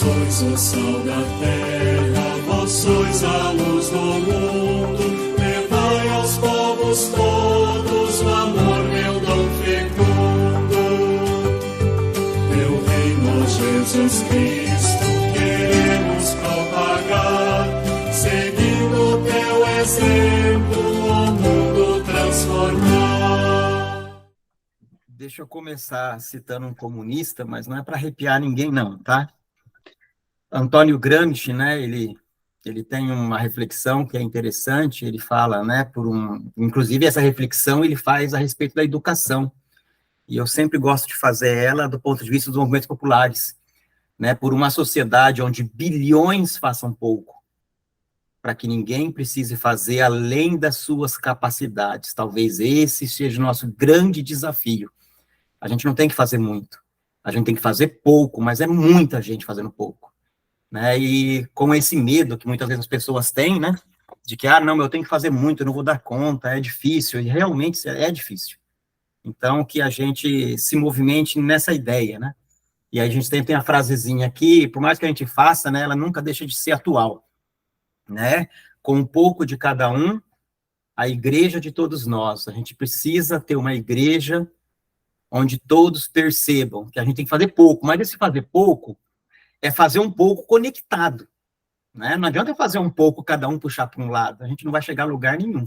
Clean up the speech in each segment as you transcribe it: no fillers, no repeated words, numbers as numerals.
sois o sal da terra, vós sois a luz do mundo, levai aos povos todos o amor, meu dom fecundo. Teu reino, Jesus Cristo, queremos propagar, seguindo teu exemplo, o mundo transformar. Deixa eu começar citando um comunista, mas não é para arrepiar ninguém, não, tá? Antônio Gramsci, né, ele tem uma reflexão que é interessante, ele fala, né, inclusive essa reflexão ele faz a respeito da educação, e eu sempre gosto de fazer ela do ponto de vista dos movimentos populares, né, por uma sociedade onde bilhões façam pouco, para que ninguém precise fazer além das suas capacidades. Talvez esse seja o nosso grande desafio. A gente não tem que fazer muito, a gente tem que fazer pouco, mas é muita gente fazendo pouco, né? E com esse medo que muitas vezes as pessoas têm, né, de que, não, eu tenho que fazer muito, eu não vou dar conta, é difícil, e realmente é difícil. Então, que a gente se movimente nessa ideia, né? E aí a gente tem a frasezinha aqui, por mais que a gente faça, né, ela nunca deixa de ser atual, né? Com um pouco de cada um, a igreja de todos nós. A gente precisa ter uma igreja onde todos percebam que a gente tem que fazer pouco, mas esse fazer pouco é fazer um pouco conectado, né? Não adianta fazer um pouco, cada um puxar para um lado, a gente não vai chegar a lugar nenhum.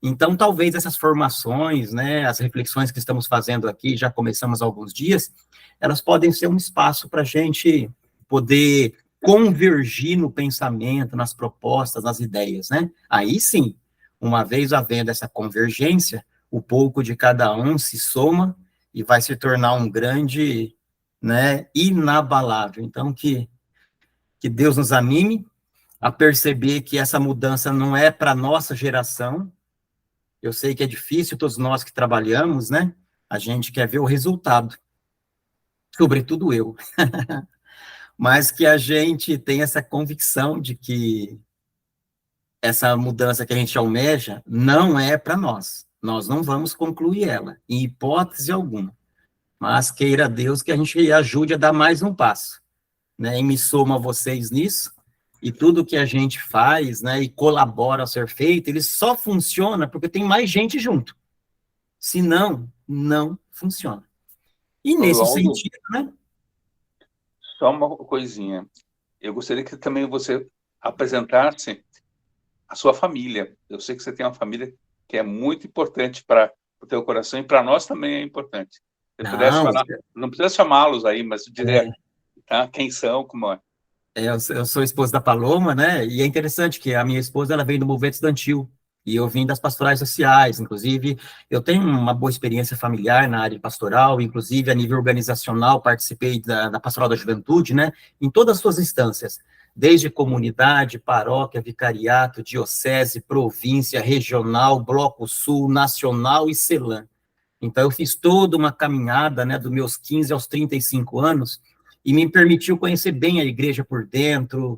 Então, talvez essas formações, né, as reflexões que estamos fazendo aqui, já começamos há alguns dias, elas podem ser um espaço para a gente poder convergir no pensamento, nas propostas, nas ideias, né? Aí sim, uma vez havendo essa convergência, o pouco de cada um se soma e vai se tornar um grande, né, inabalável. Então, que Deus nos anime a perceber que essa mudança não é para a nossa geração. Eu sei que é difícil, todos nós que trabalhamos, né, a gente quer ver o resultado, sobretudo eu. Mas que a gente tem essa convicção de que essa mudança que a gente almeja não é para nós. Nós não vamos concluir ela, em hipótese alguma. Mas queira Deus que a gente ajude a dar mais um passo, né? E me soma a vocês nisso, e tudo que a gente faz, né, e colabora a ser feito, ele só funciona porque tem mais gente junto. Senão, não funciona. E nesse João, sentido, né? só uma coisinha. Eu gostaria que também você apresentasse a sua família. Eu sei que você tem uma família que é muito importante para o teu coração e para nós também é importante. Se pudesse Não, falar, não precisa chamá-los aí, mas eu diria, é, tá? Quem são, como é. eu sou esposo da Paloma, né? E é interessante que a minha esposa ela vem do movimento estudantil e eu vim das pastorais sociais. Inclusive, eu tenho uma boa experiência familiar na área pastoral, inclusive a nível organizacional, participei da Pastoral da Juventude, né? Em todas as suas instâncias, desde comunidade, paróquia, vicariato, diocese, província, regional, Bloco Sul, nacional e CELAM. Então, eu fiz toda uma caminhada, né, dos meus 15 aos 35 anos, e me permitiu conhecer bem a igreja por dentro,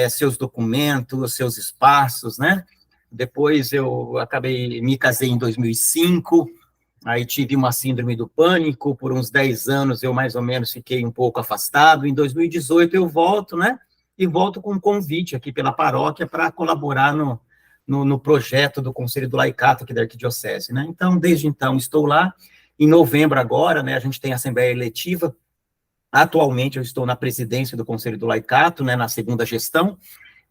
seus documentos, seus espaços, né? Depois eu me casei em 2005, aí tive uma síndrome do pânico, por uns 10 anos eu mais ou menos fiquei um pouco afastado, em 2018 eu volto, né? E volto com um convite aqui pela paróquia para colaborar no projeto do Conselho do Laicato aqui da Arquidiocese, né? Então, desde então, estou lá. Em novembro agora, né, a gente tem a Assembleia Eletiva. Atualmente, eu estou na presidência do Conselho do Laicato, né, na segunda gestão,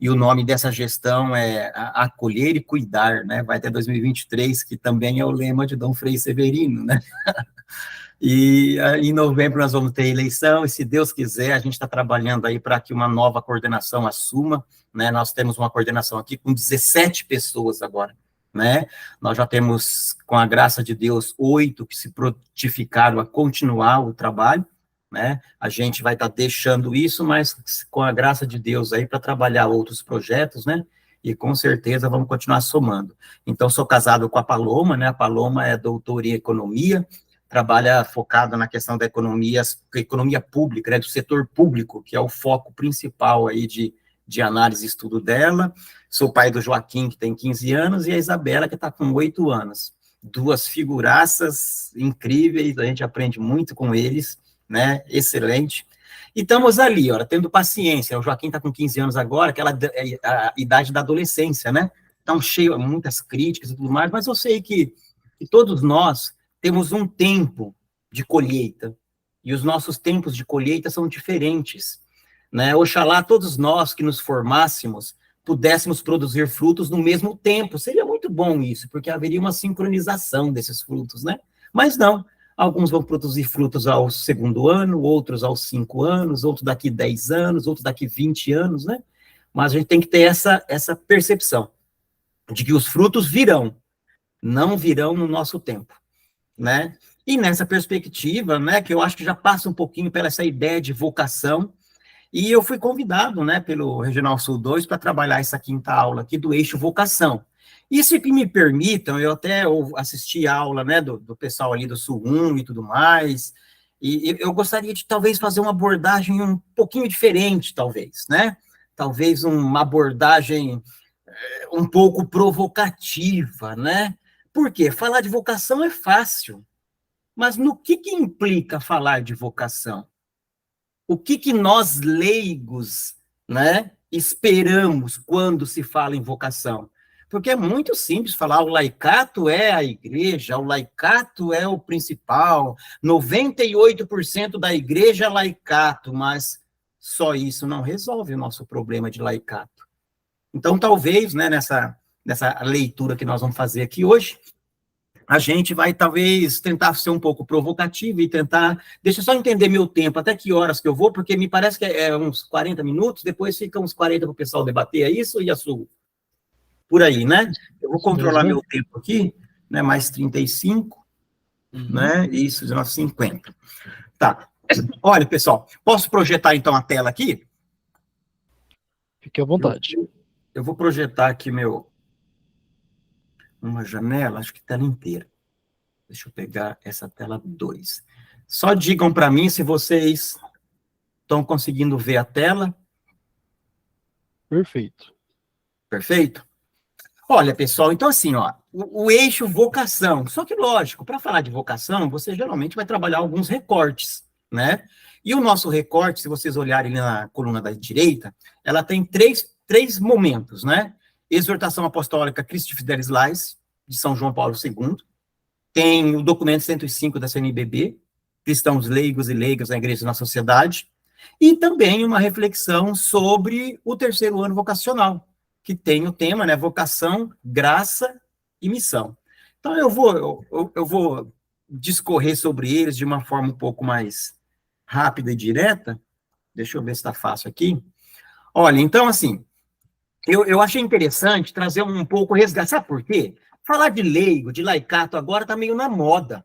e o nome dessa gestão é Acolher e Cuidar, né? Vai até 2023, que também é o lema de Dom Frei Severino, né? E em novembro nós vamos ter eleição, e se Deus quiser, a gente está trabalhando aí para que uma nova coordenação assuma, né? Nós temos uma coordenação aqui com 17 pessoas agora, né? Nós já temos, com a graça de Deus, 8 que se prontificaram a continuar o trabalho, né? A gente vai estar deixando isso, mas com a graça de Deus aí para trabalhar outros projetos, né? E com certeza vamos continuar somando. Então, sou casado com a Paloma, né? A Paloma é doutora em economia, trabalha focada na questão da economia pública, né, do setor público, que é o foco principal aí de análise e estudo dela. Sou pai do Joaquim, que tem 15 anos, e a Isabela, que está com 8 anos. Duas figuraças incríveis, a gente aprende muito com eles, né, excelente. E estamos ali, ó, tendo paciência. O Joaquim está com 15 anos agora, a idade da adolescência, né? Então, cheio, muitas críticas e tudo mais, mas eu sei que todos nós temos um tempo de colheita, e os nossos tempos de colheita são diferentes, né? Oxalá todos nós que nos formássemos pudéssemos produzir frutos no mesmo tempo. Seria muito bom isso, porque haveria uma sincronização desses frutos, né? Mas não. Alguns vão produzir frutos ao segundo ano, outros aos 5 anos, outros daqui 10 anos, outros daqui 20 anos, né? Mas a gente tem que ter essa percepção de que os frutos virão, não virão no nosso tempo, né? E nessa perspectiva, né, que eu acho que já passa um pouquinho pela essa ideia de vocação, e eu fui convidado, né, pelo Regional Sul 2 para trabalhar essa quinta aula aqui do eixo vocação. E se me permitam, eu até assisti a aula, né, do pessoal ali do Sul 1 e tudo mais, e eu gostaria de talvez fazer uma abordagem um pouquinho diferente, talvez, né? Talvez uma abordagem um pouco provocativa, né? Por quê? Falar de vocação é fácil, mas no que implica falar de vocação? O que nós leigos, né, esperamos quando se fala em vocação? Porque é muito simples falar, o laicato é a igreja, o laicato é o principal, 98% da igreja é laicato, mas só isso não resolve o nosso problema de laicato. Então, talvez, né, nessa leitura que nós vamos fazer aqui hoje, a gente vai, talvez, tentar ser um pouco provocativo e tentar... Deixa eu só entender meu tempo, até que horas que eu vou, porque me parece que é uns 40 minutos, depois fica uns 40 para o pessoal debater, é isso, Iaçu? Por aí, né? Eu vou controlar meu tempo aqui, né, mais 35, né, isso, 50. Tá. Olha, pessoal, posso projetar, então, a tela aqui? Fique à vontade. Eu vou projetar aqui uma janela, acho que tela inteira. Deixa eu pegar essa tela 2. Só digam para mim se vocês estão conseguindo ver a tela. Perfeito. Perfeito? Olha, pessoal, então assim, ó, o eixo vocação. Só que, lógico, para falar de vocação, você geralmente vai trabalhar alguns recortes, né? E o nosso recorte, se vocês olharem na coluna da direita, ela tem três momentos, né? Exortação Apostólica Christi Fidelis Lais, de São João Paulo II. Tem o documento 105 da CNBB, Cristãos Leigos e Leigas na Igreja e na Sociedade. E também uma reflexão sobre o terceiro ano vocacional, que tem o tema, né, vocação, graça e missão. Então, eu vou discorrer sobre eles de uma forma um pouco mais rápida e direta. Deixa eu ver se está fácil aqui. Olha, então, assim, eu achei interessante trazer um pouco resgate. Sabe por quê? Falar de leigo, de laicato, agora está meio na moda,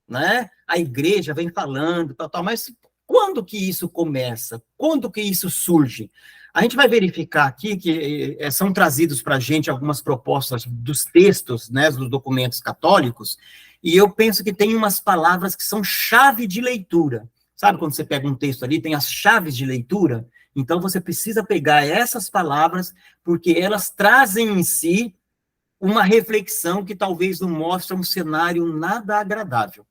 né? A igreja vem falando, tal, mas quando que isso começa? Quando que isso surge? A gente vai verificar aqui que são trazidos para a gente algumas propostas dos textos, né, dos documentos católicos, e eu penso que tem umas palavras que são chave de leitura. Sabe quando você pega um texto ali, tem as chaves de leitura? Então, você precisa pegar essas palavras, porque elas trazem em si uma reflexão que talvez não mostre um cenário nada agradável.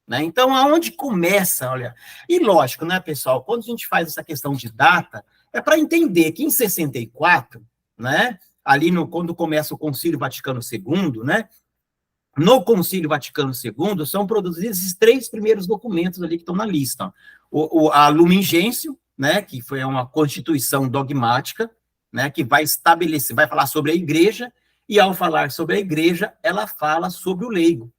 Né? Então, aonde começa, olha... E lógico, né, pessoal, quando a gente faz essa questão de data, é para entender que em 64, né, ali quando começa o Concílio Vaticano II, né, no Concílio Vaticano II, são produzidos esses 3 primeiros documentos ali que estão na lista. A Lumen Gentium, né, que foi uma constituição dogmática, né, que vai estabelecer, vai falar sobre a igreja, e ao falar sobre a igreja, ela fala sobre o leigo,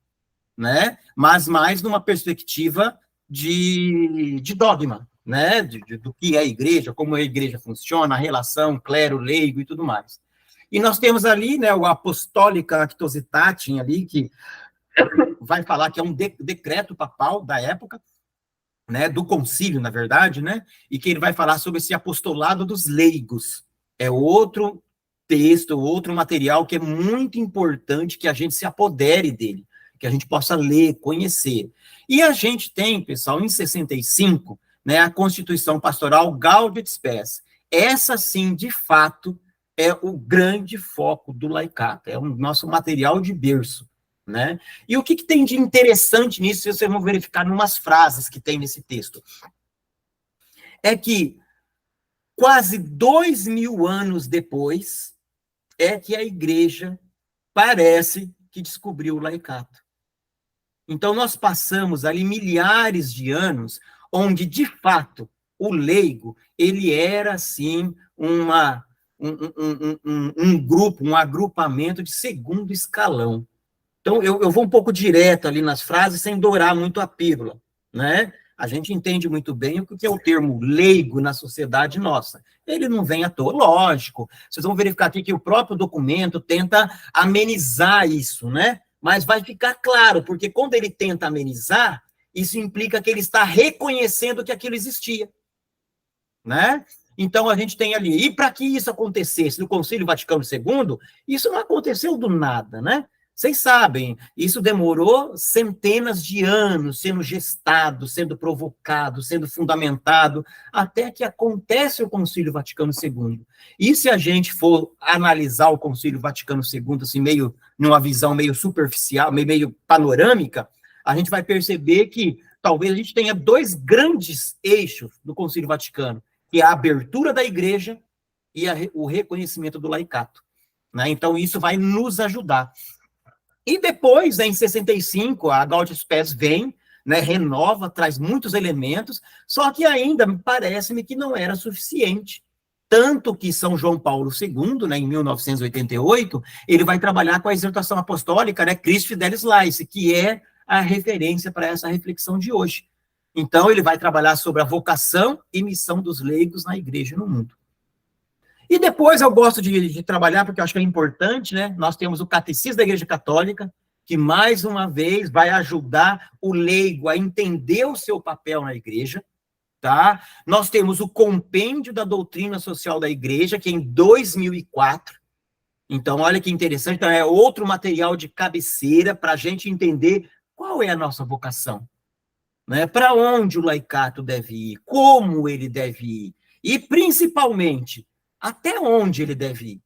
né, mas mais numa perspectiva de dogma, né, do que é a igreja, como a igreja funciona, a relação clero-leigo e tudo mais. E nós temos ali, né, o Apostolica Actuositatem ali, que vai falar que é um decreto papal da época, né, do concílio, na verdade, né, e que ele vai falar sobre esse apostolado dos leigos. É outro texto, outro material que é muito importante que a gente se apodere dele, que a gente possa ler, conhecer. E a gente tem, pessoal, em 65, né, a Constituição Pastoral Gaudium et Spes. Essa, sim, de fato, é o grande foco do laicato, é o nosso material de berço, né? E o que tem de interessante nisso, vocês vão verificar em umas frases que tem nesse texto. é que quase 2000 anos depois é que a igreja parece que descobriu o laicato. Então, nós passamos ali milhares de anos onde, de fato, o leigo, ele era, assim, um grupo, um agrupamento de segundo escalão. Então, eu vou um pouco direto ali nas frases, sem dourar muito a pílula, né? A gente entende muito bem o que é o termo leigo na sociedade nossa. Ele não vem à toa, lógico. Vocês vão verificar aqui que o próprio documento tenta amenizar isso, né? Mas vai ficar claro, porque quando ele tenta amenizar, isso implica que ele está reconhecendo que aquilo existia, né? Então, a gente tem ali, e para que isso acontecesse no Concílio Vaticano II, isso não aconteceu do nada, né? Vocês sabem, isso demorou centenas de anos sendo gestado, sendo provocado, sendo fundamentado, até que acontece o Concílio Vaticano II. E se a gente for analisar o Concílio Vaticano II, assim, meio, numa visão meio superficial, meio panorâmica, a gente vai perceber que talvez a gente tenha dois grandes eixos do Concílio Vaticano, que é a abertura da igreja e o reconhecimento do laicato, né? Então, isso vai nos ajudar. E depois, né, em 65, a Gaudium et Spes vem, né, renova, traz muitos elementos, só que ainda parece-me que não era suficiente. Tanto que São João Paulo II, né, em 1988, ele vai trabalhar com a exortação apostólica, né, Christi Fidelis Laici, que é a referência para essa reflexão de hoje. Então, ele vai trabalhar sobre a vocação e missão dos leigos na igreja e no mundo. E depois eu gosto de trabalhar, porque eu acho que é importante, né? Nós temos o Catecismo da Igreja Católica, que, mais uma vez, vai ajudar o leigo a entender o seu papel na igreja, tá? Nós temos o Compêndio da Doutrina Social da Igreja, que é em 2004. Então, olha que interessante, então, é outro material de cabeceira para a gente entender qual é a nossa vocação, né? Para onde o laicato deve ir, como ele deve ir, e, principalmente, até onde ele deve ir?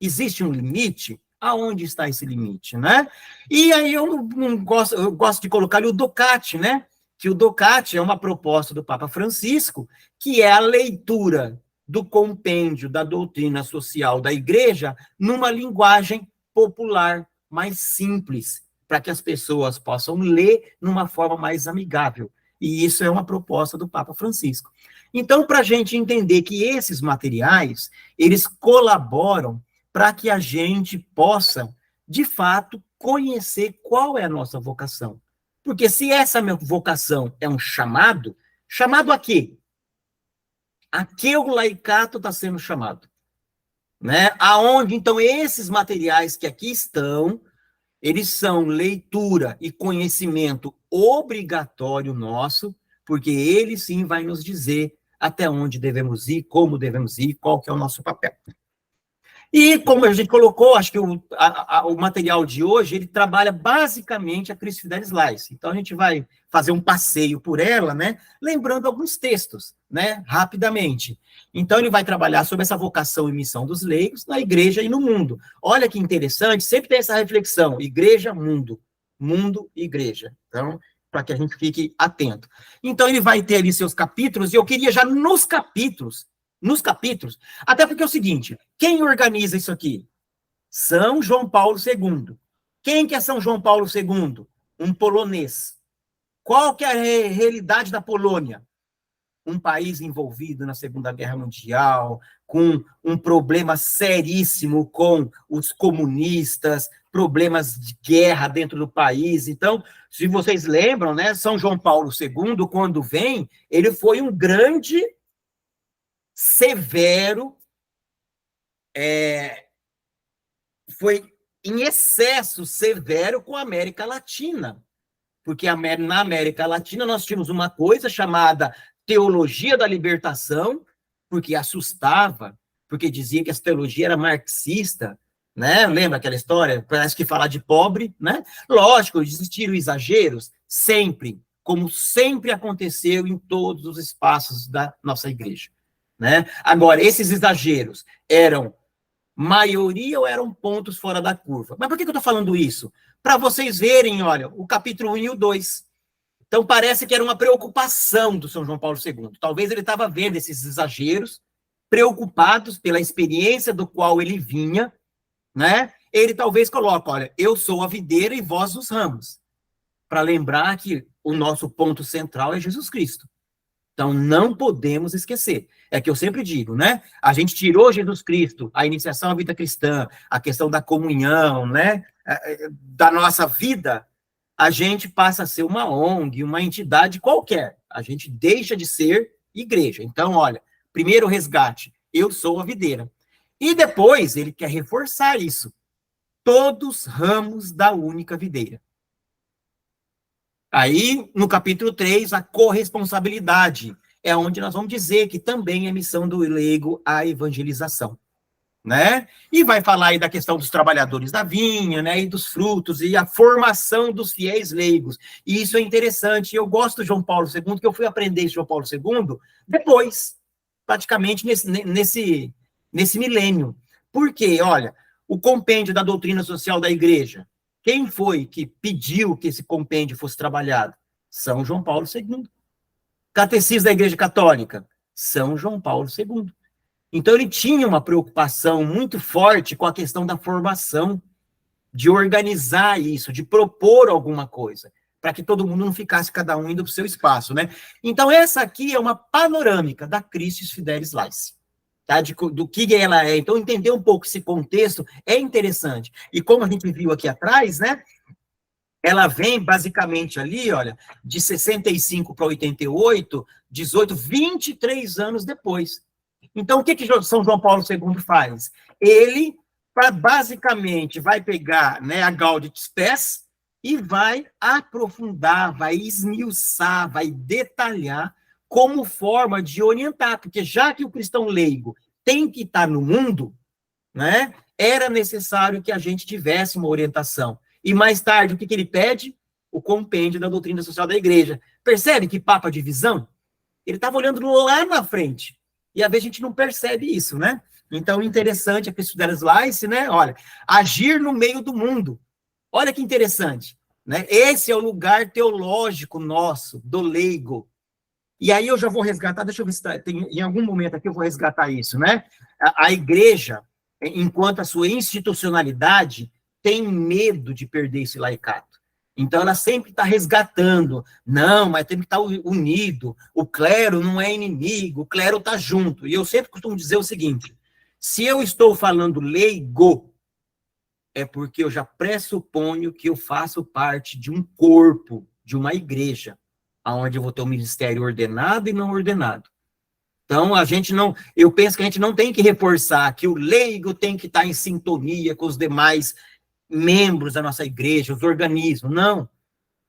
Existe um limite? Aonde está esse limite, né? E aí eu gosto de colocar ali o Docati, né? Que o Docati é uma proposta do Papa Francisco, que é a leitura do compêndio da doutrina social da igreja numa linguagem popular, mais simples, para que as pessoas possam ler numa forma mais amigável. E isso é uma proposta do Papa Francisco. Então, para a gente entender que esses materiais, eles colaboram para que a gente possa, de fato, conhecer qual é a nossa vocação. Porque se essa minha vocação é um chamado, chamado a quê? A que o laicato está sendo chamado? Né? Aonde, então, esses materiais que aqui estão, eles são leitura e conhecimento obrigatório nosso, porque ele sim vai nos dizer até onde devemos ir, como devemos ir, qual que é o nosso papel. E, como a gente colocou, acho que o material de hoje, ele trabalha basicamente a Christi Fidelis Laici. Então, a gente vai fazer um passeio por ela, né, lembrando alguns textos, né, rapidamente. Então, ele vai trabalhar sobre essa vocação e missão dos leigos na igreja e no mundo. Olha que interessante, sempre tem essa reflexão, igreja, mundo, mundo, igreja. Então, para que a gente fique atento. Então, ele vai ter ali seus capítulos, e eu queria já nos capítulos, até porque é o seguinte, quem organiza isso aqui? São João Paulo II. Quem que é São João Paulo II? Um polonês. Qual que é a realidade da Polônia? Um país envolvido na Segunda Guerra Mundial, com um problema seríssimo com os comunistas, problemas de guerra dentro do país. Então, se vocês lembram, né, São João Paulo II, quando vem, ele foi um grande, severo, foi em excesso severo com a América Latina, porque na América Latina nós tínhamos uma coisa chamada teologia da libertação, porque assustava, porque dizia que essa teologia era marxista, né? Lembra aquela história? Parece que falar de pobre, né? Lógico, existiram exageros, sempre, como sempre aconteceu em todos os espaços da nossa igreja, né? Agora, esses exageros eram maioria ou eram pontos fora da curva? Mas por que eu estou falando isso? Para vocês verem, olha, o capítulo 1 e o 2. Então, parece que era uma preocupação do São João Paulo II. Talvez ele estava vendo esses exageros, preocupados pela experiência do qual ele vinha, né? Ele talvez coloca, olha, eu sou a videira e vós os ramos, para lembrar que o nosso ponto central é Jesus Cristo. Então, não podemos esquecer. É que eu sempre digo, né? A gente tirou Jesus Cristo, a iniciação à vida cristã, a questão da comunhão, né? Da nossa vida, a gente passa a ser uma ONG, uma entidade qualquer. A gente deixa de ser igreja. Então, olha, primeiro resgate, eu sou a videira. E depois, ele quer reforçar isso. Todos ramos da única videira. Aí, no capítulo 3, a corresponsabilidade é onde nós vamos dizer que também é missão do leigo a evangelização, né? E vai falar aí da questão dos trabalhadores da vinha, né? E dos frutos, e a formação dos fiéis leigos. E isso é interessante. Eu gosto do João Paulo II, que eu fui aprender João Paulo II depois, praticamente nesse milênio. Por quê? Olha, o compêndio da doutrina social da igreja, quem foi que pediu que esse compêndio fosse trabalhado? São João Paulo II. Catecismo da Igreja Católica? São João Paulo II. Então, ele tinha uma preocupação muito forte com a questão da formação, de organizar isso, de propor alguma coisa, para que todo mundo não ficasse cada um indo para o seu espaço, né? Então, essa aqui é uma panorâmica da Christus Fidelis Laici. Tá, do que ela é. Então, entender um pouco esse contexto é interessante. E como a gente viu aqui atrás, né, ela vem basicamente ali, olha, de 65 para 88, 18, 23 anos depois. Então, o que São João Paulo II faz? Ele, basicamente, vai pegar, né, a Gaudium et Spes e vai aprofundar, vai esmiuçar, vai detalhar como forma de orientar, porque já que o cristão leigo tem que estar no mundo, né, era necessário que a gente tivesse uma orientação. E mais tarde, o que ele pede? O compêndio da doutrina social da igreja. Percebe que papa de visão? Ele estava olhando lá na frente. E às vezes a gente não percebe isso, né? Então, interessante a Christus Fidelis Laici, né? Olha, agir no meio do mundo. Olha que interessante, né? Esse é o lugar teológico nosso, do leigo. E aí eu já vou resgatar, deixa eu ver se em algum momento aqui eu vou resgatar isso, né? A igreja, enquanto a sua institucionalidade, tem medo de perder esse laicato. Então ela sempre está resgatando. Não, mas tem que estar unido. O clero não é inimigo, o clero está junto. E eu sempre costumo dizer o seguinte, se eu estou falando leigo, é porque eu já pressuponho que eu faço parte de um corpo, de uma igreja, onde eu vou ter um ministério ordenado e não ordenado. Então, eu penso que a gente não tem que reforçar que o leigo tem que estar em sintonia com os demais membros da nossa igreja, os organismos. Não.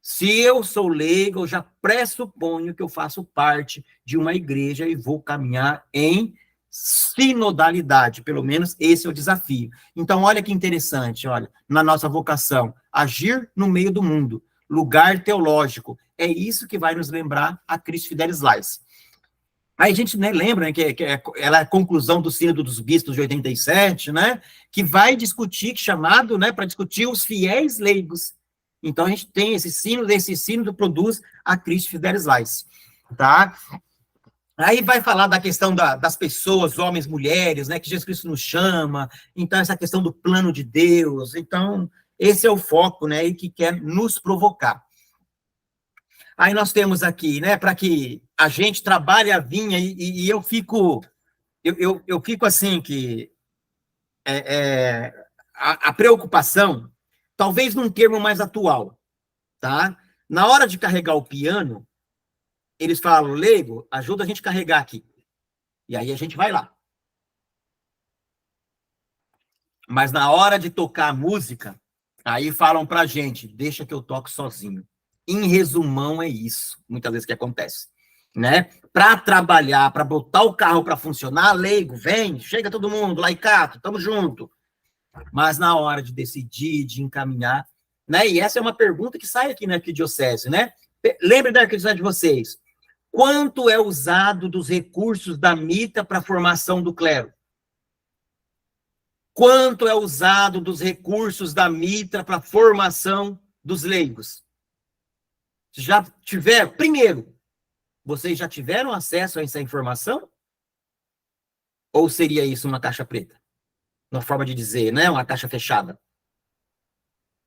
Se eu sou leigo, eu já pressuponho que eu faço parte de uma igreja e vou caminhar em sinodalidade, pelo menos esse é o desafio. Então, olha que interessante, olha, na nossa vocação, agir no meio do mundo, lugar teológico, é isso que vai nos lembrar a Christus Fidelis Laici. Aí a gente, né, lembra, né, que ela é a conclusão do Sínodo dos Bispos de 87, né, que vai discutir, chamado, né, para discutir os fiéis leigos. Então a gente tem esse sínodo produz a Christus Fidelis Laici, tá? Aí vai falar da questão das pessoas, homens, mulheres, né, que Jesus Cristo nos chama, então essa questão do plano de Deus, então esse é o foco, né, e que quer nos provocar. Aí nós temos aqui, né, para que a gente trabalhe a vinha, e eu fico assim, que a preocupação, talvez num termo mais atual, tá? Na hora de carregar o piano, eles falam, leigo, ajuda a gente a carregar aqui. E aí a gente vai lá. Mas na hora de tocar a música, aí falam pra gente, deixa que eu toco sozinho. Em resumão, é isso, muitas vezes, que acontece, né? Para trabalhar, para botar o carro para funcionar, leigo, vem, chega todo mundo, laicato, tamo junto. Mas na hora de decidir, de encaminhar, né? E essa é uma pergunta que sai aqui na arquidiocese, né? Lembre da arquidiocese de vocês. Quanto é usado dos recursos da mita para a formação do clero? Quanto é usado dos recursos da mitra para a formação dos leigos? Já tiver, primeiro, vocês já tiveram acesso a essa informação? Ou seria isso uma caixa preta? Uma forma de dizer, né? Uma caixa fechada.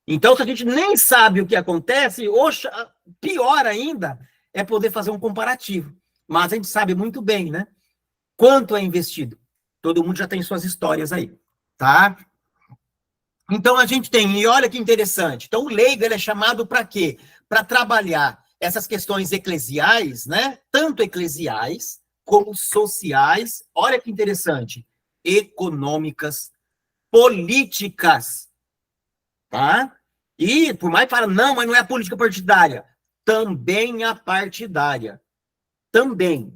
Então, se a gente nem sabe o que acontece, pior ainda é poder fazer um comparativo. Mas a gente sabe muito bem, né? Quanto é investido. Todo mundo já tem suas histórias aí, tá? Então, a gente tem, e olha que interessante, então o leigo ele é chamado para quê? Para trabalhar essas questões eclesiais, né? Tanto eclesiais como sociais, olha que interessante, econômicas, políticas, tá? E, por mais que fala, não, mas não é a política partidária, também a partidária, também.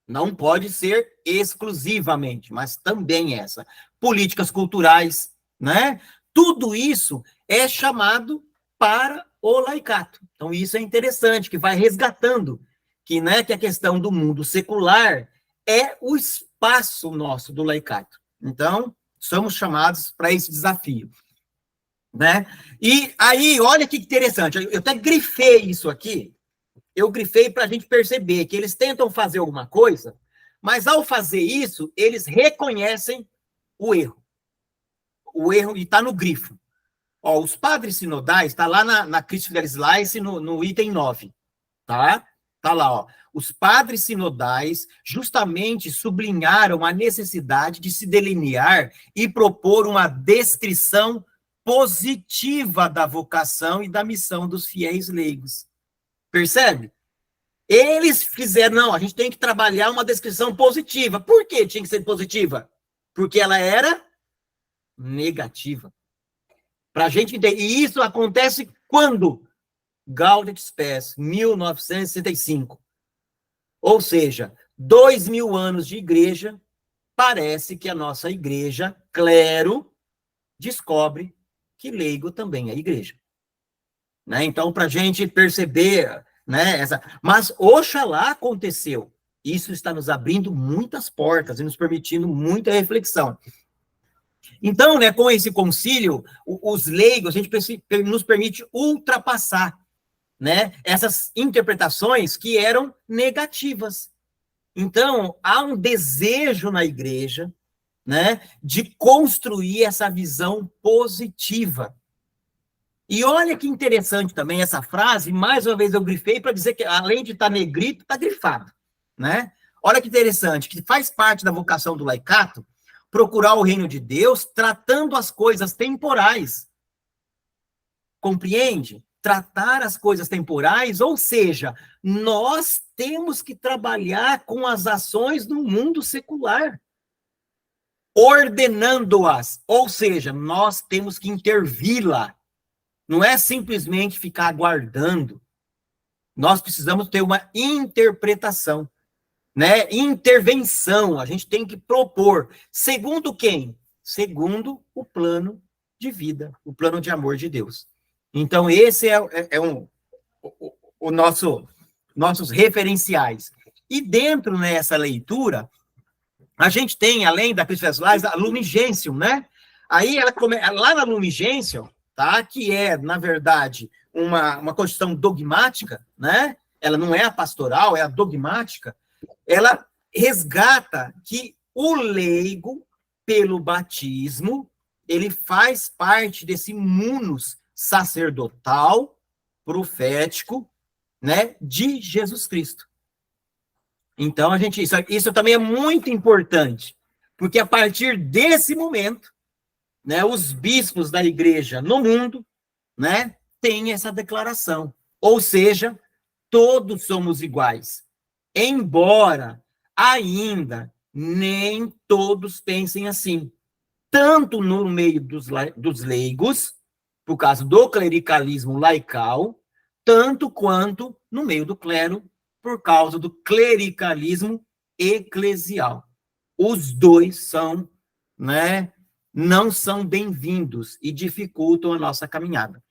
Não pode ser exclusivamente, mas também essa. Políticas culturais, né? Tudo isso é chamado para o laicato. Então, isso é interessante, que vai resgatando que, né, que a questão do mundo secular é o espaço nosso do laicato. Então, somos chamados para esse desafio, né? E aí, olha que interessante, eu até grifei isso aqui, eu grifei para a gente perceber que eles tentam fazer alguma coisa, mas ao fazer isso, eles reconhecem o erro. O erro, e está no grifo. Ó, os padres sinodais, está lá na Christi Fidelis Laici, no item 9, tá? Está lá, ó. Os padres sinodais justamente sublinharam a necessidade de se delinear e propor uma descrição positiva da vocação e da missão dos fiéis leigos. Percebe? Eles fizeram, não, a gente tem que trabalhar uma descrição positiva. Por que tinha que ser positiva? Porque ela era negativa. Para a gente entender. E isso acontece quando? Gaudet Spes, 1965. Ou seja, 2000 anos de igreja, parece que a nossa igreja, clero, descobre que leigo também é igreja. Né? Então, para a gente perceber, né, mas oxalá aconteceu. Isso está nos abrindo muitas portas e nos permitindo muita reflexão. Então, né, com esse concílio, os leigos, a gente nos permite ultrapassar, né, essas interpretações que eram negativas. Então, há um desejo na igreja, né, de construir essa visão positiva. E olha que interessante também essa frase, mais uma vez eu grifei para dizer que, além de estar negrito, está grifado, né? Olha que interessante, que faz parte da vocação do laicato procurar o reino de Deus tratando as coisas temporais. Compreende? Tratar as coisas temporais, ou seja, nós temos que trabalhar com as ações do mundo secular, ordenando-as, ou seja, nós temos que intervir lá. Não é simplesmente ficar aguardando. Nós precisamos ter uma interpretação, né? Intervenção. A gente tem que propor. Segundo quem? Segundo o plano de vida, o plano de amor de Deus. Então, esse o nossos referenciais. E dentro dessa leitura, a gente tem, além da Christi Fidelis Laici, a Lumen Gentium, né? Aí, lá na Lumen Gentium, tá? Que é, na verdade, uma constituição dogmática, né? Ela não é a pastoral, é a dogmática. Ela resgata que o leigo, pelo batismo, ele faz parte desse munus sacerdotal, profético, né? De Jesus Cristo. Então, isso também é muito importante, porque a partir desse momento, né, os bispos da igreja no mundo, né, têm essa declaração. Ou seja, todos somos iguais. Embora ainda nem todos pensem assim. Tanto no meio dos leigos, por causa do clericalismo laical, tanto quanto no meio do clero, por causa do clericalismo eclesial. Os dois são, né, não são bem-vindos e dificultam a nossa caminhada.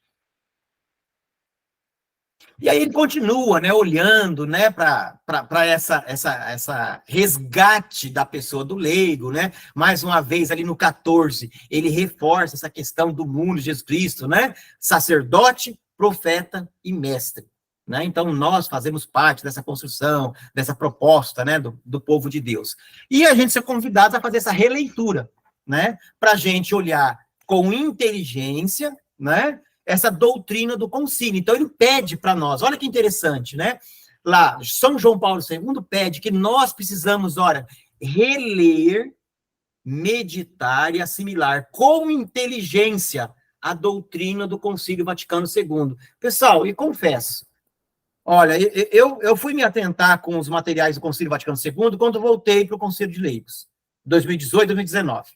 E aí ele continua, né, olhando, né, para essa resgate da pessoa do leigo, né? Mais uma vez, ali no 14, ele reforça essa questão do mundo de Jesus Cristo, né? Sacerdote, profeta e mestre. né? Então, nós fazemos parte dessa construção, dessa proposta, né, do povo de Deus. E a gente é convidado a fazer essa releitura, né, para a gente olhar com inteligência, né, essa doutrina do concílio. Então, ele pede para nós, olha que interessante, né? Lá, São João Paulo II pede que nós precisamos, ora, reler, meditar e assimilar com inteligência a doutrina do Concílio Vaticano II. Pessoal, e confesso, olha, eu fui me atentar com os materiais do Concílio Vaticano II quando voltei para o Conselho de Leigos, 2018, 2019.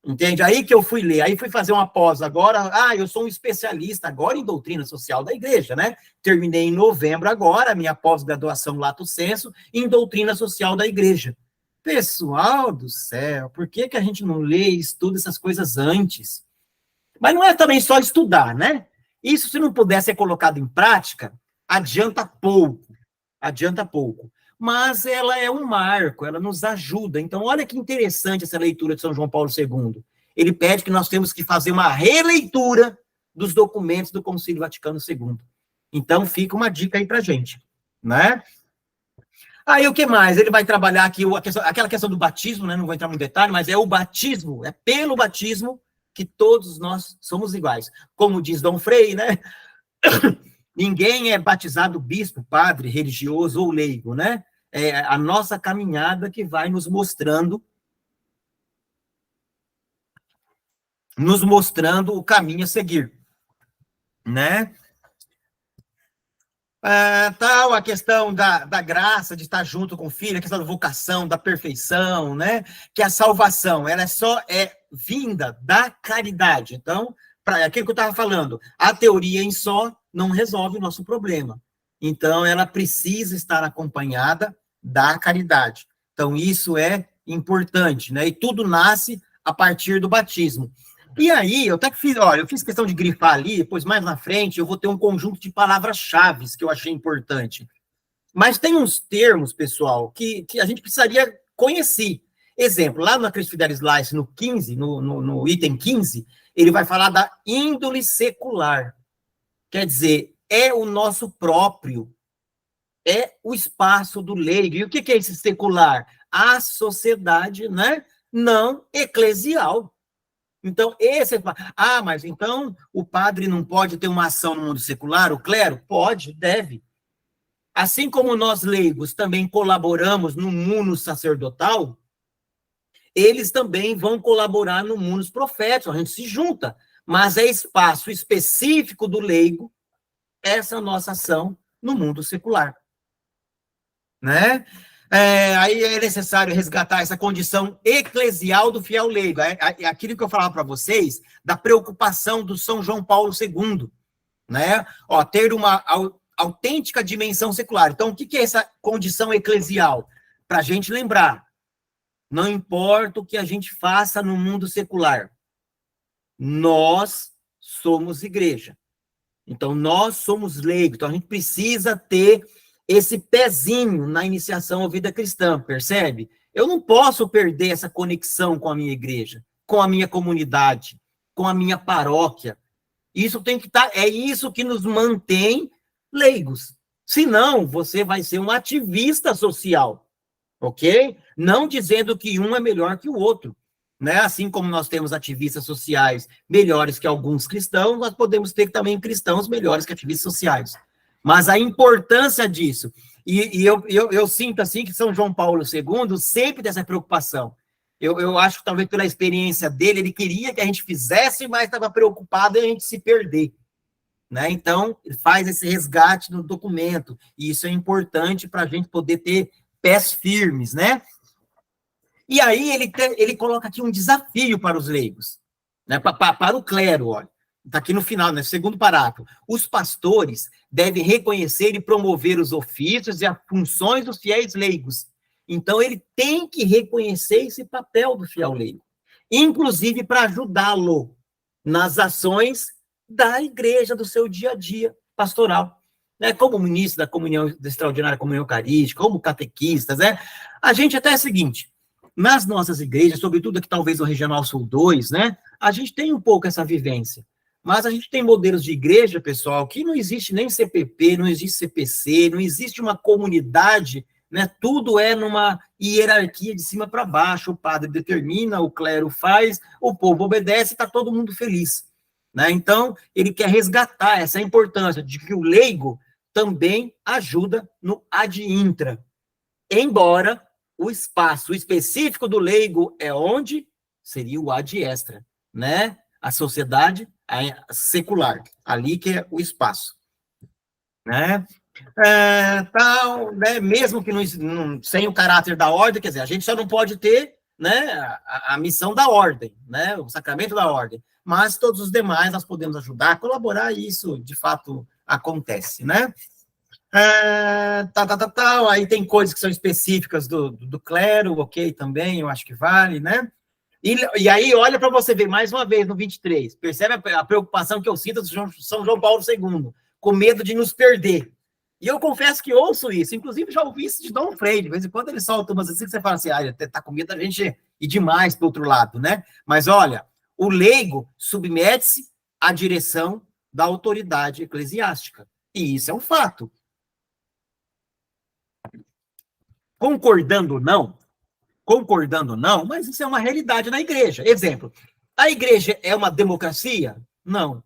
Entende? Aí que eu fui ler, aí fui fazer uma pós agora, eu sou um especialista agora em doutrina social da igreja, né? Terminei em novembro agora, a minha pós-graduação Lato Sensu em doutrina social da igreja. Pessoal do céu, por que a gente não lê e estuda essas coisas antes? Mas não é também só estudar, né? Isso, se não puder ser colocado em prática, adianta pouco. Mas ela é um marco, ela nos ajuda. Então, olha que interessante essa leitura de São João Paulo II. Ele pede que nós temos que fazer uma releitura dos documentos do Concílio Vaticano II. Então, fica uma dica aí para a gente, né? Aí, o que mais? Ele vai trabalhar aqui aquela questão do batismo, né? Não vou entrar no detalhe, mas é o batismo, é pelo batismo que todos nós somos iguais. Como diz Dom Frei, né? Ninguém é batizado bispo, padre, religioso ou leigo, né? É a nossa caminhada que vai nos mostrando o caminho a seguir, né? A questão da graça, de estar junto com o filho, a questão da vocação, da perfeição, né? Que a salvação, ela é vinda da caridade. Então, para aquilo que eu estava falando, a teoria em só não resolve o nosso problema. Então, ela precisa estar acompanhada da caridade. Então, isso é importante, né? E tudo nasce a partir do batismo. E aí, eu fiz questão de grifar ali, depois mais na frente eu vou ter um conjunto de palavras-chave que eu achei importante. Mas tem uns termos, pessoal, que a gente precisaria conhecer. Exemplo, lá na Christ Fidelis Laici, no 15, no item 15, ele vai falar da índole secular. Quer dizer, é o nosso próprio, é o espaço do leigo. E o que é esse secular? A sociedade, né, não eclesial. Então, mas então o padre não pode ter uma ação no mundo secular? O clero? Pode, deve. Assim como nós leigos também colaboramos no mundo sacerdotal, eles também vão colaborar no mundo profético, a gente se junta, mas é espaço específico do leigo essa nossa ação no mundo secular, né? Aí é necessário resgatar essa condição eclesial do fiel leigo. É aquilo que eu falava para vocês, da preocupação do São João Paulo II, né? Ter uma autêntica dimensão secular. Então, o que é essa condição eclesial? Para a gente lembrar, não importa o que a gente faça no mundo secular, nós somos igreja. Então, nós somos leigos. Então, a gente precisa ter esse pezinho na iniciação à vida cristã, percebe? Eu não posso perder essa conexão com a minha igreja, com a minha comunidade, com a minha paróquia. Isso tem que estar, é isso que nos mantém leigos. Senão, você vai ser um ativista social, ok? Não dizendo que um é melhor que o outro, né? Assim como nós temos ativistas sociais melhores que alguns cristãos, nós podemos ter também cristãos melhores que ativistas sociais. Mas a importância disso, e eu sinto assim que São João Paulo II sempre tem essa preocupação. Eu acho que talvez pela experiência dele, ele queria que a gente fizesse, mas estava preocupado em a gente se perder, né? Então, ele faz esse resgate no documento, e isso é importante para a gente poder ter pés firmes, né? E aí ele coloca aqui um desafio para os leigos, né? Para o clero, olha. Está aqui no final, no segundo parágrafo. Os pastores devem reconhecer e promover os ofícios e as funções dos fiéis leigos. Então, ele tem que reconhecer esse papel do fiel leigo, inclusive para ajudá-lo nas ações da igreja, do seu dia a dia pastoral. Né? Como ministro da Extraordinária Comunhão Eucarística, como catequistas, né? A gente até é o seguinte, nas nossas igrejas, sobretudo aqui talvez no Regional Sul 2, né? A gente tem um pouco essa vivência. Mas a gente tem modelos de igreja, pessoal, que não existe nem CPP, não existe CPC, não existe uma comunidade, né? Tudo é numa hierarquia de cima para baixo. O padre determina, o clero faz, o povo obedece, está todo mundo feliz, né? Então, ele quer resgatar essa importância de que o leigo também ajuda no ad intra. Embora o espaço específico do leigo é onde seria o ad extra, né? A sociedade secular, ali que é o espaço, né? Tal, né? Mesmo que sem o caráter da ordem, quer dizer, a gente só não pode ter, né, a missão da ordem, né, o sacramento da ordem, mas todos os demais nós podemos ajudar, colaborar, e isso de fato acontece, né? Aí tem coisas que são específicas do clero, ok, também, eu acho que vale, né? E aí, olha para você ver, mais uma vez, no 23, percebe a preocupação que eu sinto de São João Paulo II, com medo de nos perder. E eu confesso que ouço isso, inclusive já ouvi isso de Dom Frei, de vez em quando ele solta umas assim que você fala assim, ele até tá com medo da gente ir demais para o outro lado, né? Mas olha, o leigo submete-se à direção da autoridade eclesiástica, e isso é um fato. Concordando ou não, mas isso é uma realidade na igreja. Exemplo, a igreja é uma democracia? Não.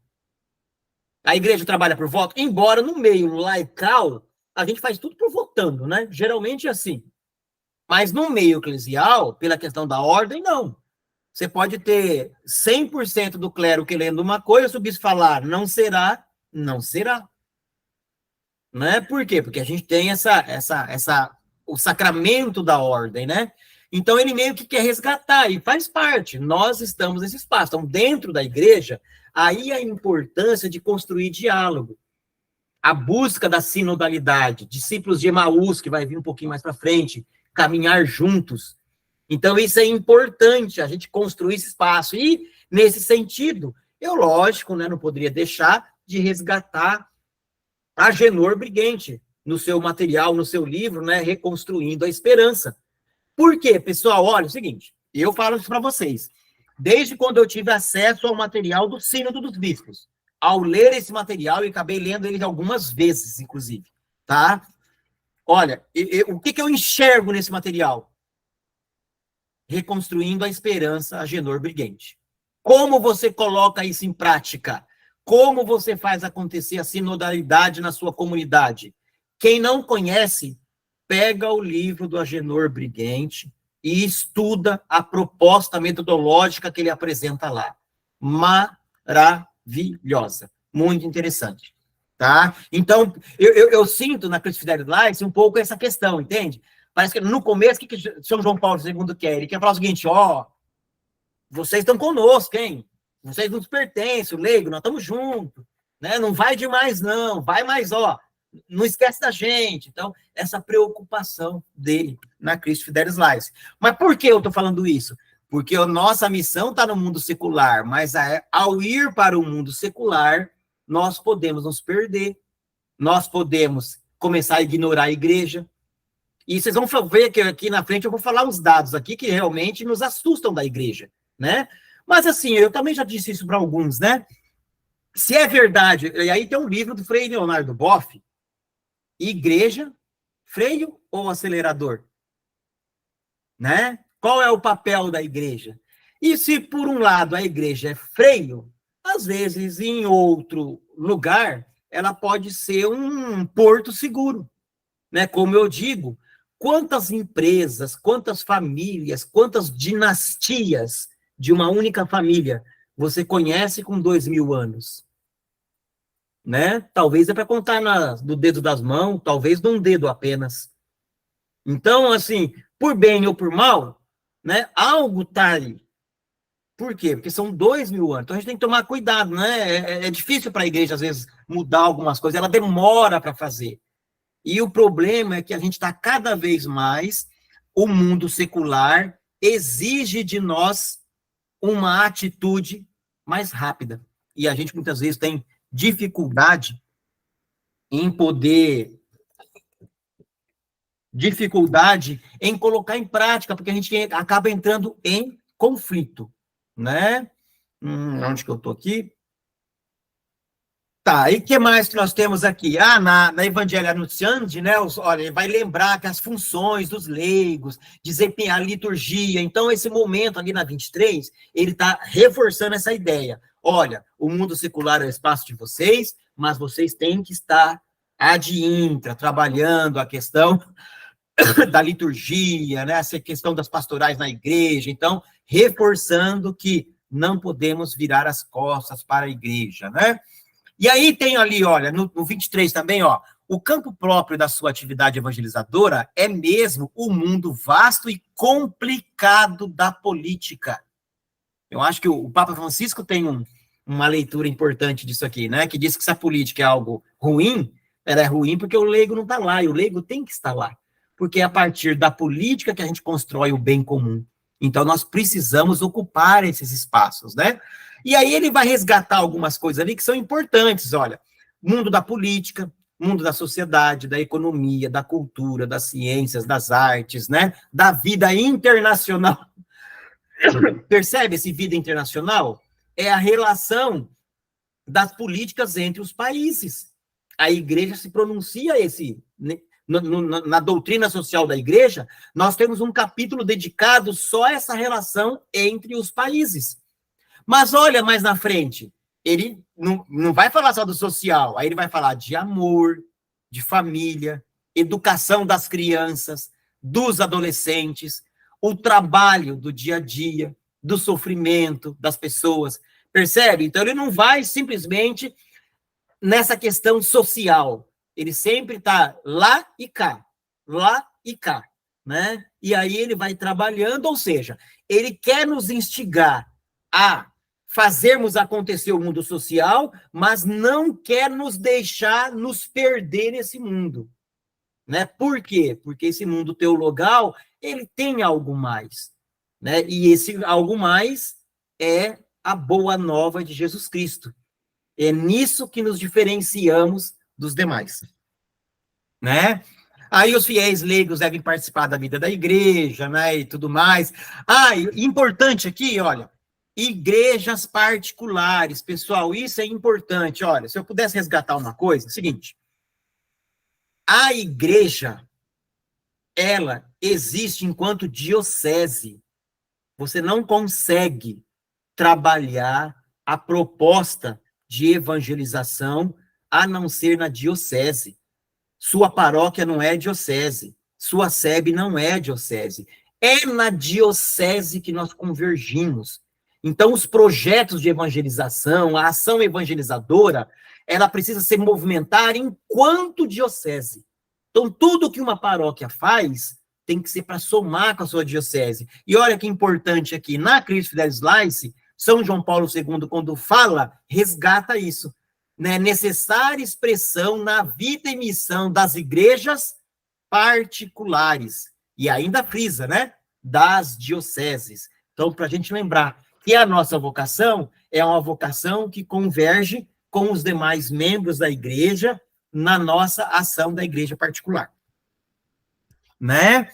A igreja trabalha por voto? Embora no meio laical, a gente faz tudo por votando, né? Geralmente é assim. Mas no meio eclesial, pela questão da ordem, não. Você pode ter 100% do clero querendo uma coisa, se o bispo falar não será, não será. Né? Por quê? Porque a gente tem o sacramento da ordem, né? Então, ele meio que quer resgatar, e faz parte. Nós estamos nesse espaço. Então, dentro da igreja, aí a importância de construir diálogo. A busca da sinodalidade, discípulos de Emaús, que vai vir um pouquinho mais para frente, caminhar juntos. Então, isso é importante, a gente construir esse espaço. E, nesse sentido, eu, lógico, né, não poderia deixar de resgatar a Agenor Briguente, no seu material, no seu livro, né, Reconstruindo a Esperança. Por quê, pessoal? Olha, é o seguinte, eu falo isso para vocês. Desde quando eu tive acesso ao material do Sínodo dos Bispos, ao ler esse material, e acabei lendo ele algumas vezes, inclusive, tá? Olha, o que eu enxergo nesse material? Reconstruindo a Esperança, Agenor Briguente. Como você coloca isso em prática? Como você faz acontecer a sinodalidade na sua comunidade? Quem não conhece, pega o livro do Agenor Briguente e estuda a proposta metodológica que ele apresenta lá. Maravilhosa. Muito interessante. Tá? Então, eu sinto na Cristo Fidelis Life um pouco essa questão, entende? Parece que no começo, o que São João Paulo II quer? Ele quer falar o seguinte, vocês estão conosco, hein? Vocês nos pertencem, o leigo, nós estamos juntos, né? Não vai demais, não, vai mais, não esquece da gente. Então, essa preocupação dele na Cristo Fidelis Life. Mas por que eu estou falando isso? Porque a nossa missão está no mundo secular, mas ao ir para o mundo secular, nós podemos nos perder, nós podemos começar a ignorar a igreja. E vocês vão ver que aqui na frente eu vou falar uns dados aqui que realmente nos assustam da igreja, né? Mas assim, eu também já disse isso para alguns, né? Se é verdade, e aí tem um livro do Frei Leonardo Boff, Igreja, freio ou acelerador? Né? Qual é o papel da igreja? E se, por um lado, a igreja é freio, às vezes, em outro lugar, ela pode ser um porto seguro. Né? Como eu digo, quantas empresas, quantas famílias, quantas dinastias de uma única família você conhece com 2000 anos? Né? Talvez é para contar no dedo das mãos, talvez num dedo apenas. Então, assim, por bem ou por mal, né, algo está ali. Por quê? Porque são 2000 anos. Então, a gente tem que tomar cuidado, né? É difícil para a igreja, às vezes, mudar algumas coisas. Ela demora para fazer. E o problema é que a gente está cada vez mais, o mundo secular exige de nós uma atitude mais rápida. E a gente, muitas vezes, tem dificuldade em colocar em prática, porque a gente acaba entrando em conflito, né? Onde que eu estou aqui? Tá, e o que mais que nós temos aqui? Na Evangelho Anunciandi, né, olha, ele vai lembrar que as funções dos leigos, desempenhar a liturgia, então esse momento ali na 23, ele está reforçando essa ideia. Olha, o mundo secular é o espaço de vocês, mas vocês têm que estar ad intra, trabalhando a questão da liturgia, né, essa questão das pastorais na igreja, então, reforçando que não podemos virar as costas para a igreja, né? E aí tem ali, olha, no 23 também, ó, o campo próprio da sua atividade evangelizadora é mesmo o mundo vasto e complicado da política. Eu acho que o Papa Francisco tem uma leitura importante disso aqui, né, que diz que se a política é algo ruim, ela é ruim porque o leigo não está lá, e o leigo tem que estar lá, porque é a partir da política que a gente constrói o bem comum. Então, nós precisamos ocupar esses espaços, né? E aí ele vai resgatar algumas coisas ali que são importantes, olha, mundo da política, mundo da sociedade, da economia, da cultura, das ciências, das artes, né? Da vida internacional. Percebe esse vida internacional? É a relação das políticas entre os países. A igreja se pronuncia na doutrina social da igreja, nós temos um capítulo dedicado só a essa relação entre os países. Mas olha mais na frente, ele não vai falar só do social, aí ele vai falar de amor, de família, educação das crianças, dos adolescentes, o trabalho do dia a dia, do sofrimento das pessoas, percebe? Então ele não vai simplesmente nessa questão social, ele sempre está lá e cá, né? E aí ele vai trabalhando, ou seja, ele quer nos instigar a fazermos acontecer o mundo social, mas não quer nos deixar nos perder nesse mundo, né? Por quê? Porque esse mundo teologal, ele tem algo mais, né? E esse algo mais é a boa nova de Jesus Cristo. É nisso que nos diferenciamos dos demais, né? Aí os fiéis leigos devem participar da vida da igreja, né, e tudo mais. E importante aqui, olha, igrejas particulares, pessoal, isso é importante. Olha, se eu pudesse resgatar uma coisa, é o seguinte, a igreja, ela existe enquanto diocese. Você não consegue trabalhar a proposta de evangelização a não ser na diocese. Sua paróquia não é diocese, sua sebe não é diocese. É na diocese que nós convergimos. Então, os projetos de evangelização, a ação evangelizadora, ela precisa se movimentar enquanto diocese. Então, tudo que uma paróquia faz tem que ser para somar com a sua diocese. E olha que importante aqui, na Christi Fidelis Laici, São João Paulo II, quando fala, resgata isso, né? Necessária expressão na vida e missão das igrejas particulares. E ainda frisa, né? Das dioceses. Então, para a gente lembrar que a nossa vocação é uma vocação que converge com os demais membros da igreja na nossa ação da igreja particular. Né?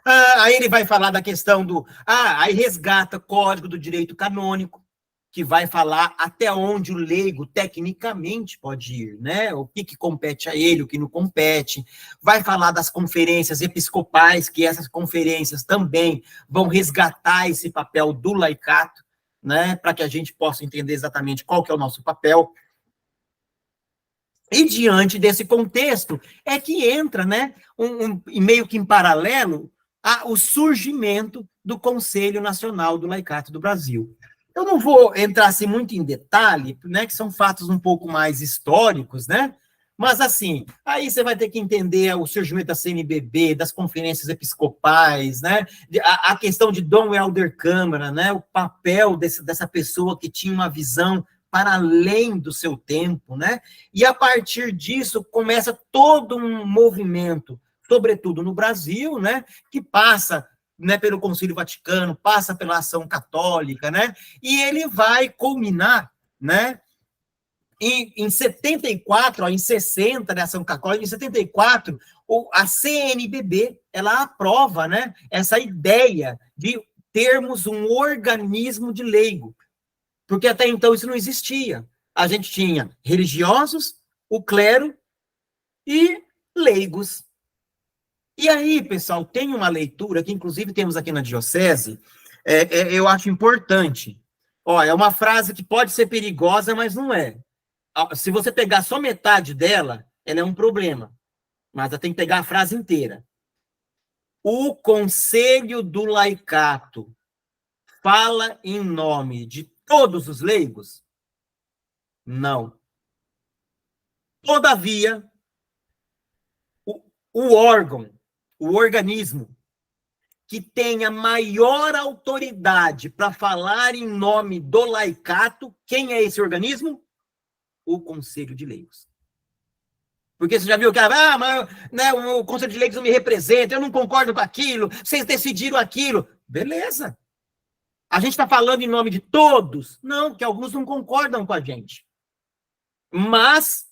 Aí ele vai falar da questão aí resgata o Código do Direito Canônico, que vai falar até onde o leigo tecnicamente pode ir, né? O que compete a ele, o que não compete. Vai falar das conferências episcopais, que essas conferências também vão resgatar esse papel do laicato, né? Para que a gente possa entender exatamente qual que é o nosso papel. E diante desse contexto é que entra, né, meio que em paralelo, o surgimento do Conselho Nacional do Laicato do Brasil. Eu não vou entrar assim muito em detalhe, né, que são fatos um pouco mais históricos, né? Mas assim, aí você vai ter que entender o surgimento da CNBB, das conferências episcopais, né? A questão de Dom Helder Câmara, né? O papel dessa pessoa que tinha uma visão para além do seu tempo, né? E a partir disso começa todo um movimento, sobretudo no Brasil, né? Que passa, né, pelo Concílio Vaticano, passa pela ação católica, né? E ele vai culminar, né? Em 74, em 60, né, ação católica, em 74, a CNBB, ela aprova, né, essa ideia de termos um organismo de leigo, porque até então isso não existia. a gente tinha religiosos, o clero e leigos. E aí, pessoal, tem uma leitura que, inclusive, temos aqui na diocese, eu acho importante. Ó, é uma frase que pode ser perigosa, mas não é. Se você pegar só metade dela, ela é um problema. Mas tem que pegar a frase inteira. O Conselho do Laicato fala em nome de todos os leigos? Não. Todavia, o órgão, o organismo que tenha maior autoridade para falar em nome do laicato, quem é esse organismo? O Conselho de Leigos. Porque você já viu que mas, né, o Conselho de Leigos não me representa, eu não concordo com aquilo, vocês decidiram aquilo. Beleza. A gente está falando em nome de todos? Não, porque alguns não concordam com a gente. Mas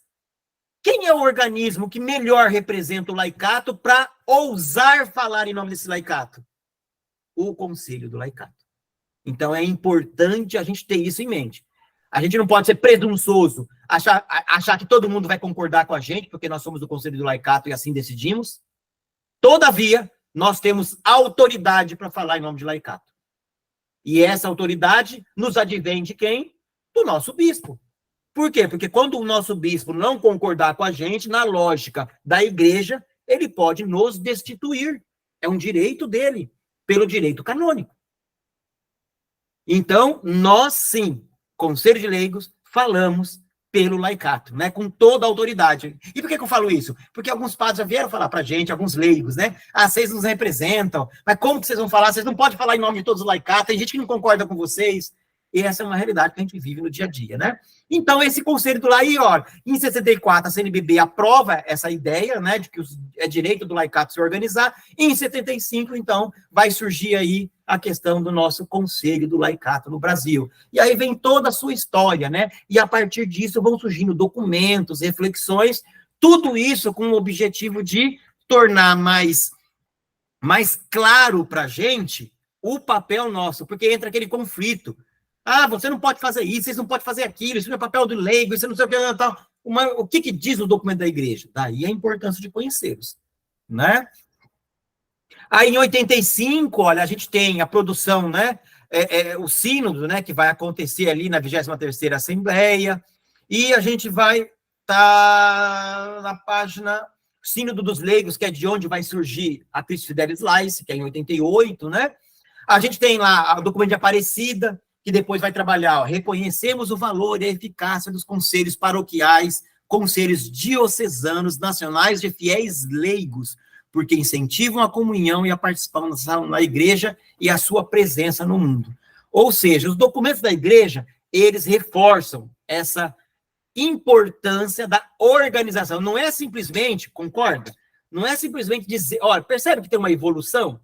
quem é o organismo que melhor representa o laicato para ousar falar em nome desse laicato? O Conselho do Laicato. Então, é importante a gente ter isso em mente. A gente não pode ser presunçoso, achar que todo mundo vai concordar com a gente, porque nós somos do Conselho do Laicato e assim decidimos. Todavia, nós temos autoridade para falar em nome de laicato. E essa autoridade nos advém de quem? Do nosso bispo. Por quê? Porque quando o nosso bispo não concordar com a gente, na lógica da igreja, ele pode nos destituir. É um direito dele, pelo direito canônico. Então, nós sim, Conselho de Leigos, falamos pelo laicato, né? Com toda a autoridade. E por que eu falo isso? Porque alguns padres já vieram falar pra gente, alguns leigos, né? Vocês nos representam, mas como que vocês vão falar? Vocês não podem falar em nome de todos os laicatos, tem gente que não concorda com vocês. E essa é uma realidade que a gente vive no dia a dia, né? Então, esse conselho do laicato, ó, em 64, a CNBB aprova essa ideia, né, de que é direito do laicato se organizar, e em 75, então, vai surgir aí a questão do nosso conselho do laicato no Brasil. E aí vem toda a sua história, né? E a partir disso vão surgindo documentos, reflexões, tudo isso com o objetivo de tornar mais claro para a gente o papel nosso, porque entra aquele conflito. Você não pode fazer isso, vocês não podem fazer aquilo, isso não é papel do leigo, isso não sei o que, tal. O que diz o documento da igreja? Daí a importância de conhecê-los, né? Aí, em 85, olha, a gente tem a produção, né? O sínodo, né? Que vai acontecer ali na 23ª Assembleia, e a gente vai estar na página Sínodo dos Leigos, que é de onde vai surgir a Christi Fidelis Laici, que é em 88, né? A gente tem lá o documento de Aparecida, que depois vai trabalhar, ó, reconhecemos o valor e a eficácia dos conselhos paroquiais, conselhos diocesanos, nacionais de fiéis leigos, porque incentivam a comunhão e a participação na igreja e a sua presença no mundo. Ou seja, os documentos da igreja, eles reforçam essa importância da organização. Não é simplesmente, concorda? Não é simplesmente dizer, olha, percebe que tem uma evolução?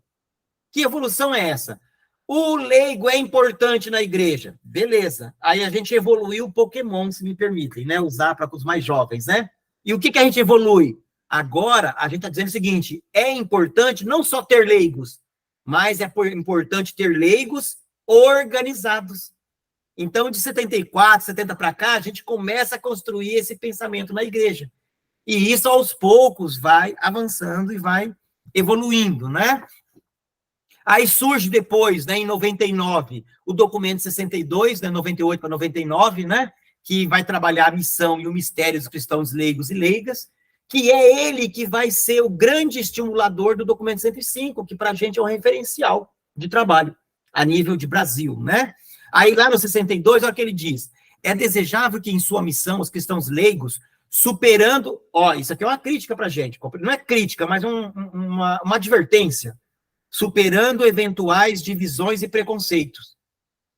Que evolução é essa? O leigo é importante na igreja. Beleza. Aí a gente evoluiu o Pokémon, se me permitem, né? Usar para os mais jovens, né? E o que a gente evolui? Agora, a gente está dizendo o seguinte, é importante não só ter leigos, mas é importante ter leigos organizados. Então, de 74, 70 para cá, a gente começa a construir esse pensamento na igreja. E isso, aos poucos, vai avançando e vai evoluindo, né? Aí surge depois, né, em 99, o documento 62, né, 98 para 99, né, que vai trabalhar a missão e o mistério dos cristãos leigos e leigas, que é ele que vai ser o grande estimulador do documento 105, que para a gente é um referencial de trabalho a nível de Brasil, né? Aí lá no 62, olha o que ele diz, é desejável que em sua missão os cristãos leigos, superando, isso aqui é uma crítica para a gente, não é crítica, mas uma advertência, superando eventuais divisões e preconceitos.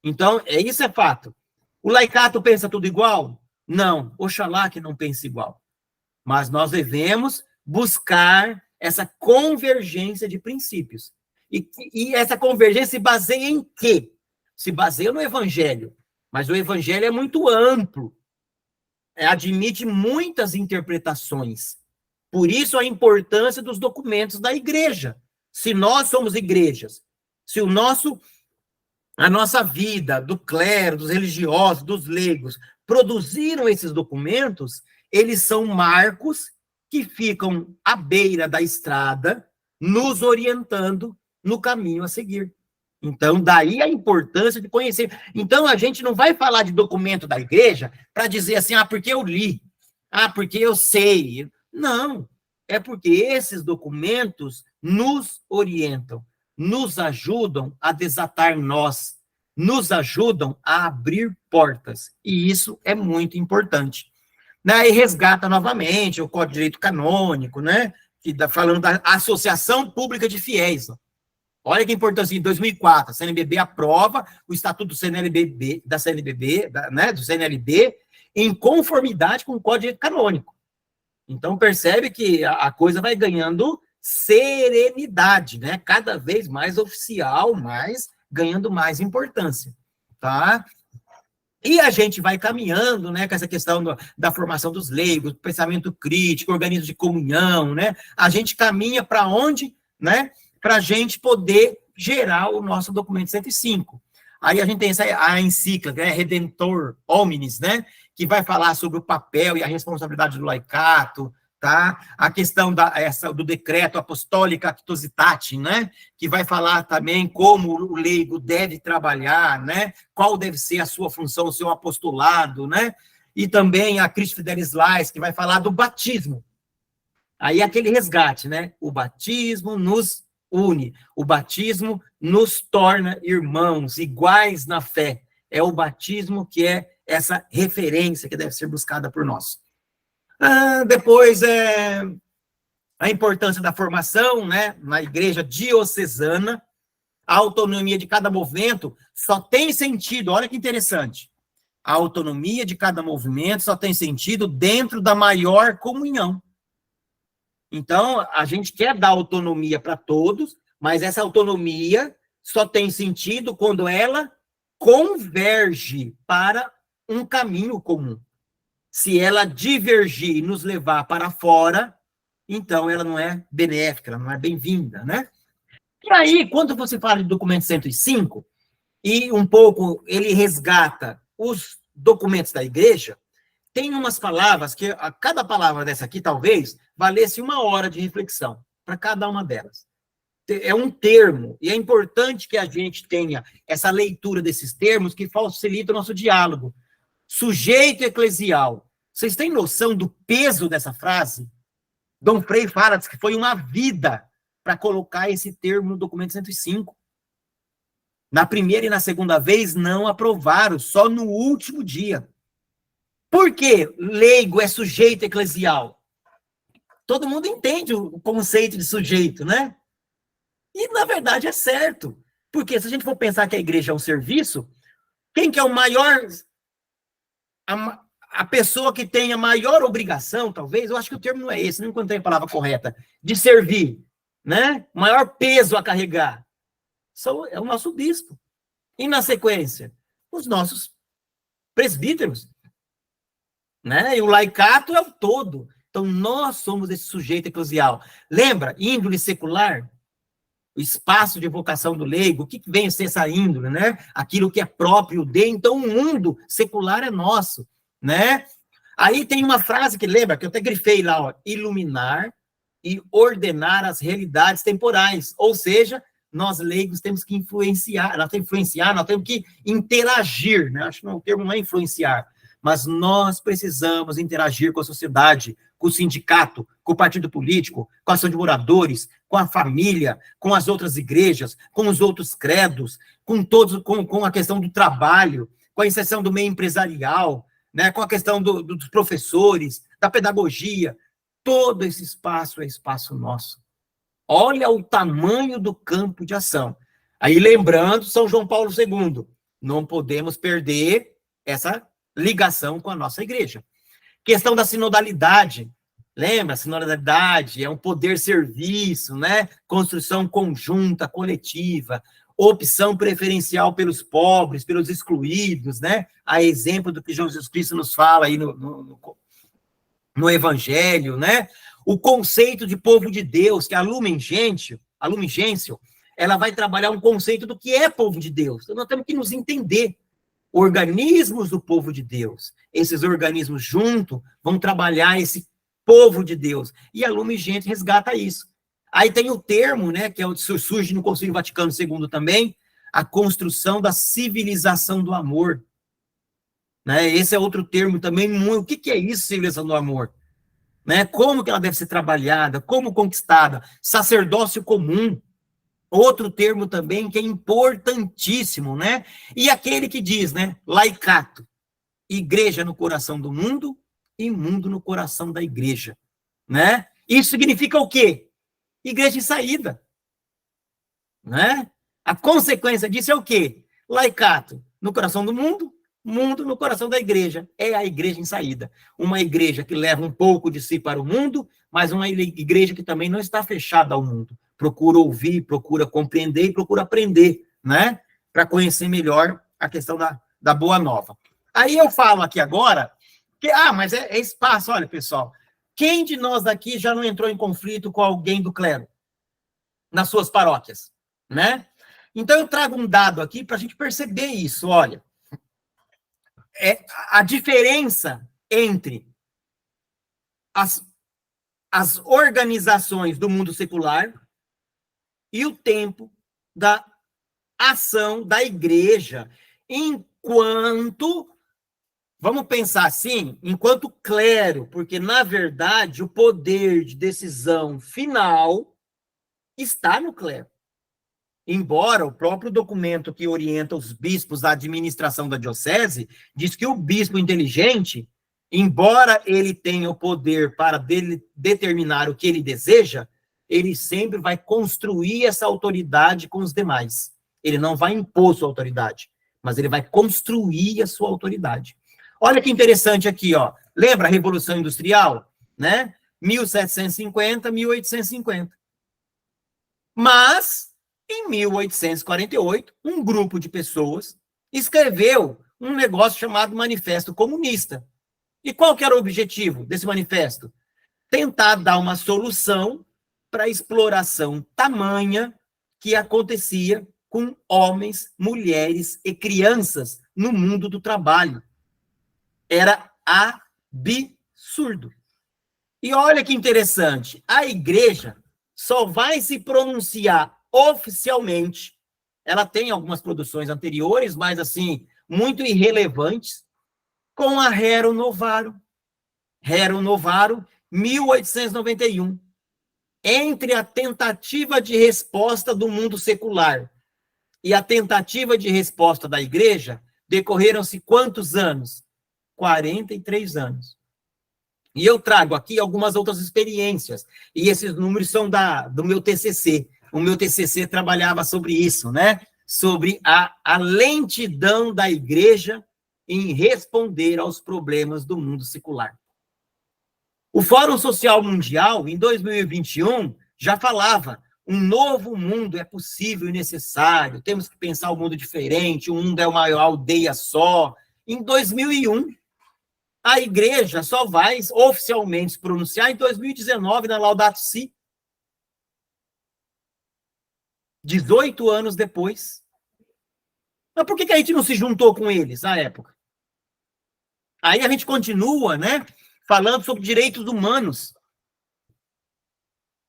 Então, isso é fato. O laicato pensa tudo igual? Não, oxalá que não pense igual. Mas nós devemos buscar essa convergência de princípios. E essa convergência se baseia em quê? Se baseia no evangelho. Mas o evangelho é muito amplo. Admite muitas interpretações. Por isso a importância dos documentos da igreja. Se nós somos igrejas, se a nossa vida, do clero, dos religiosos, dos leigos, produziram esses documentos, eles são marcos que ficam à beira da estrada, nos orientando no caminho a seguir. Então, daí a importância de conhecer. Então, a gente não vai falar de documento da igreja para dizer assim, porque eu li, porque eu sei. Não, é porque esses documentos nos orientam, nos ajudam a desatar nós, nos ajudam a abrir portas. E isso é muito importante. Né? E resgata novamente o Código de Direito Canônico, né? Que está falando da Associação Pública de Fiéis. Olha que importância, em 2004, a CNBB aprova o Estatuto do CNLB, do CNLB, em conformidade com o Código de Direito Canônico. Então, percebe que a coisa vai ganhando serenidade, né? Cada vez mais oficial, ganhando mais importância, tá? E a gente vai caminhando, né, com essa questão da formação dos leigos, pensamento crítico, organismo de comunhão, né? A gente caminha para onde, né? Para a gente poder gerar o nosso documento 105. Aí a gente tem a encíclica, Redentor Hominis, né? Que vai falar sobre o papel e a responsabilidade do laicato, tá? A questão do decreto apostólico Actuositate, né? Que vai falar também como o leigo deve trabalhar, né? Qual deve ser a sua função, o seu apostolado, né? E também a Christi Fidelis Lais, que vai falar do batismo. Aí aquele resgate, né? O batismo nos une, o batismo nos torna irmãos, iguais na fé. É o batismo que é essa referência que deve ser buscada por nós. Depois, a importância da formação, né, na igreja diocesana, a autonomia de cada movimento só tem sentido, olha que interessante, a autonomia de cada movimento só tem sentido dentro da maior comunhão. Então, a gente quer dar autonomia para todos, mas essa autonomia só tem sentido quando ela converge para um caminho comum. Se ela divergir e nos levar para fora, então ela não é benéfica, ela não é bem-vinda, né? E aí, quando você fala de documento 105, e um pouco ele resgata os documentos da igreja, tem umas palavras que, a cada palavra dessa aqui, talvez, valesse 1 hora de reflexão, para cada uma delas. É um termo, e é importante que a gente tenha essa leitura desses termos que facilita o nosso diálogo. Sujeito eclesial. Vocês têm noção do peso dessa frase? Dom Frei fala que foi uma vida para colocar esse termo no documento 105. Na primeira e na segunda vez, não aprovaram, só no último dia. Por quê? Leigo é sujeito eclesial. Todo mundo entende o conceito de sujeito, né? E, na verdade, é certo. Porque se a gente for pensar que a igreja é um serviço, quem que é o maior... A pessoa que tem a maior obrigação, talvez, eu acho que o termo não é esse, não encontrei a palavra correta, de servir, né? O maior peso a carregar é o nosso bispo. E, na sequência, os nossos presbíteros, né? E o laicato é o todo. Então, nós somos esse sujeito eclesial. Lembra? Índole secular, o espaço de vocação do leigo, o que vem a ser essa índole, né? Aquilo que é próprio de, então o mundo secular é nosso, né? Aí tem uma frase que lembra, que eu até grifei lá, ó, iluminar e ordenar as realidades temporais, ou seja, nós leigos temos que influenciar, nós temos que interagir, né? Acho que o termo não é influenciar, mas nós precisamos interagir com a sociedade, com o sindicato, com o partido político, com a ação de moradores, com a família, com as outras igrejas, com os outros credos, com todos, com a questão do trabalho, com a inserção do meio empresarial, né, com a questão dos professores, da pedagogia. Todo esse espaço é espaço nosso. Olha o tamanho do campo de ação. Aí, lembrando, São João Paulo II, não podemos perder essa ligação com a nossa igreja. Questão da sinodalidade. Lembra? Sinodalidade é um poder-serviço, né? Construção conjunta, coletiva, opção preferencial pelos pobres, pelos excluídos, né? A exemplo do que Jesus Cristo nos fala aí no Evangelho, né? O conceito de povo de Deus, que a Lumen Gentium, ela vai trabalhar um conceito do que é povo de Deus. Então, nós temos que nos entender. organismos do povo de Deus. Esses organismos juntos vão trabalhar esse povo de Deus. E a Lumen Gentium resgata isso. Aí tem o termo, né, que surge no Concílio Vaticano II também, a construção da civilização do amor. Né? Esse é outro termo também muito. O que é isso, civilização do amor? Né? Como que ela deve ser trabalhada? Como conquistada? Sacerdócio comum. Outro termo também que é importantíssimo, né? E aquele que diz, né? Laicato. Igreja no coração do mundo e mundo no coração da igreja. Né? Isso significa o quê? Igreja em saída. Né? A consequência disso é o quê? Laicato no coração do mundo, mundo no coração da igreja. É a igreja em saída. Uma igreja que leva um pouco de si para o mundo, mas uma igreja que também não está fechada ao mundo. Procura ouvir, procura compreender e procura aprender, né? Para conhecer melhor a questão da boa nova. Aí eu falo aqui agora, que, mas é espaço, olha, pessoal, quem de nós aqui já não entrou em conflito com alguém do clero? Nas suas paróquias, né? Então eu trago um dado aqui para a gente perceber isso, olha. A diferença entre as organizações do mundo secular e o tempo da ação da igreja, enquanto, vamos pensar assim, enquanto clero, porque, na verdade, o poder de decisão final está no clero. Embora o próprio documento que orienta os bispos à administração da diocese diz que o bispo inteligente, embora ele tenha o poder para determinar o que ele deseja, ele sempre vai construir essa autoridade com os demais. Ele não vai impor sua autoridade, mas ele vai construir a sua autoridade. Olha que interessante aqui, ó. Lembra a Revolução Industrial, né? 1750, 1850. Mas, em 1848, um grupo de pessoas escreveu um negócio chamado Manifesto Comunista. E qual que era o objetivo desse manifesto? Tentar dar uma solução para a exploração tamanha que acontecia com homens, mulheres e crianças no mundo do trabalho. Era absurdo. E olha que interessante, a igreja só vai se pronunciar oficialmente, ela tem algumas produções anteriores, mas assim, muito irrelevantes, com a Rerum Novarum. Rerum Novarum, 1891. Entre a tentativa de resposta do mundo secular e a tentativa de resposta da igreja, decorreram-se quantos anos? 43 anos. E eu trago aqui algumas outras experiências, e esses números são do meu TCC. O meu TCC trabalhava sobre isso, né? Sobre a lentidão da igreja em responder aos problemas do mundo secular. O Fórum Social Mundial, em 2021, já falava: um novo mundo é possível e necessário, temos que pensar um mundo diferente, o mundo é uma aldeia só. Em 2001, a igreja só vai oficialmente se pronunciar em 2019, na Laudato Si. 18 anos depois. Mas por que a gente não se juntou com eles na época? Aí a gente continua, né, falando sobre direitos humanos.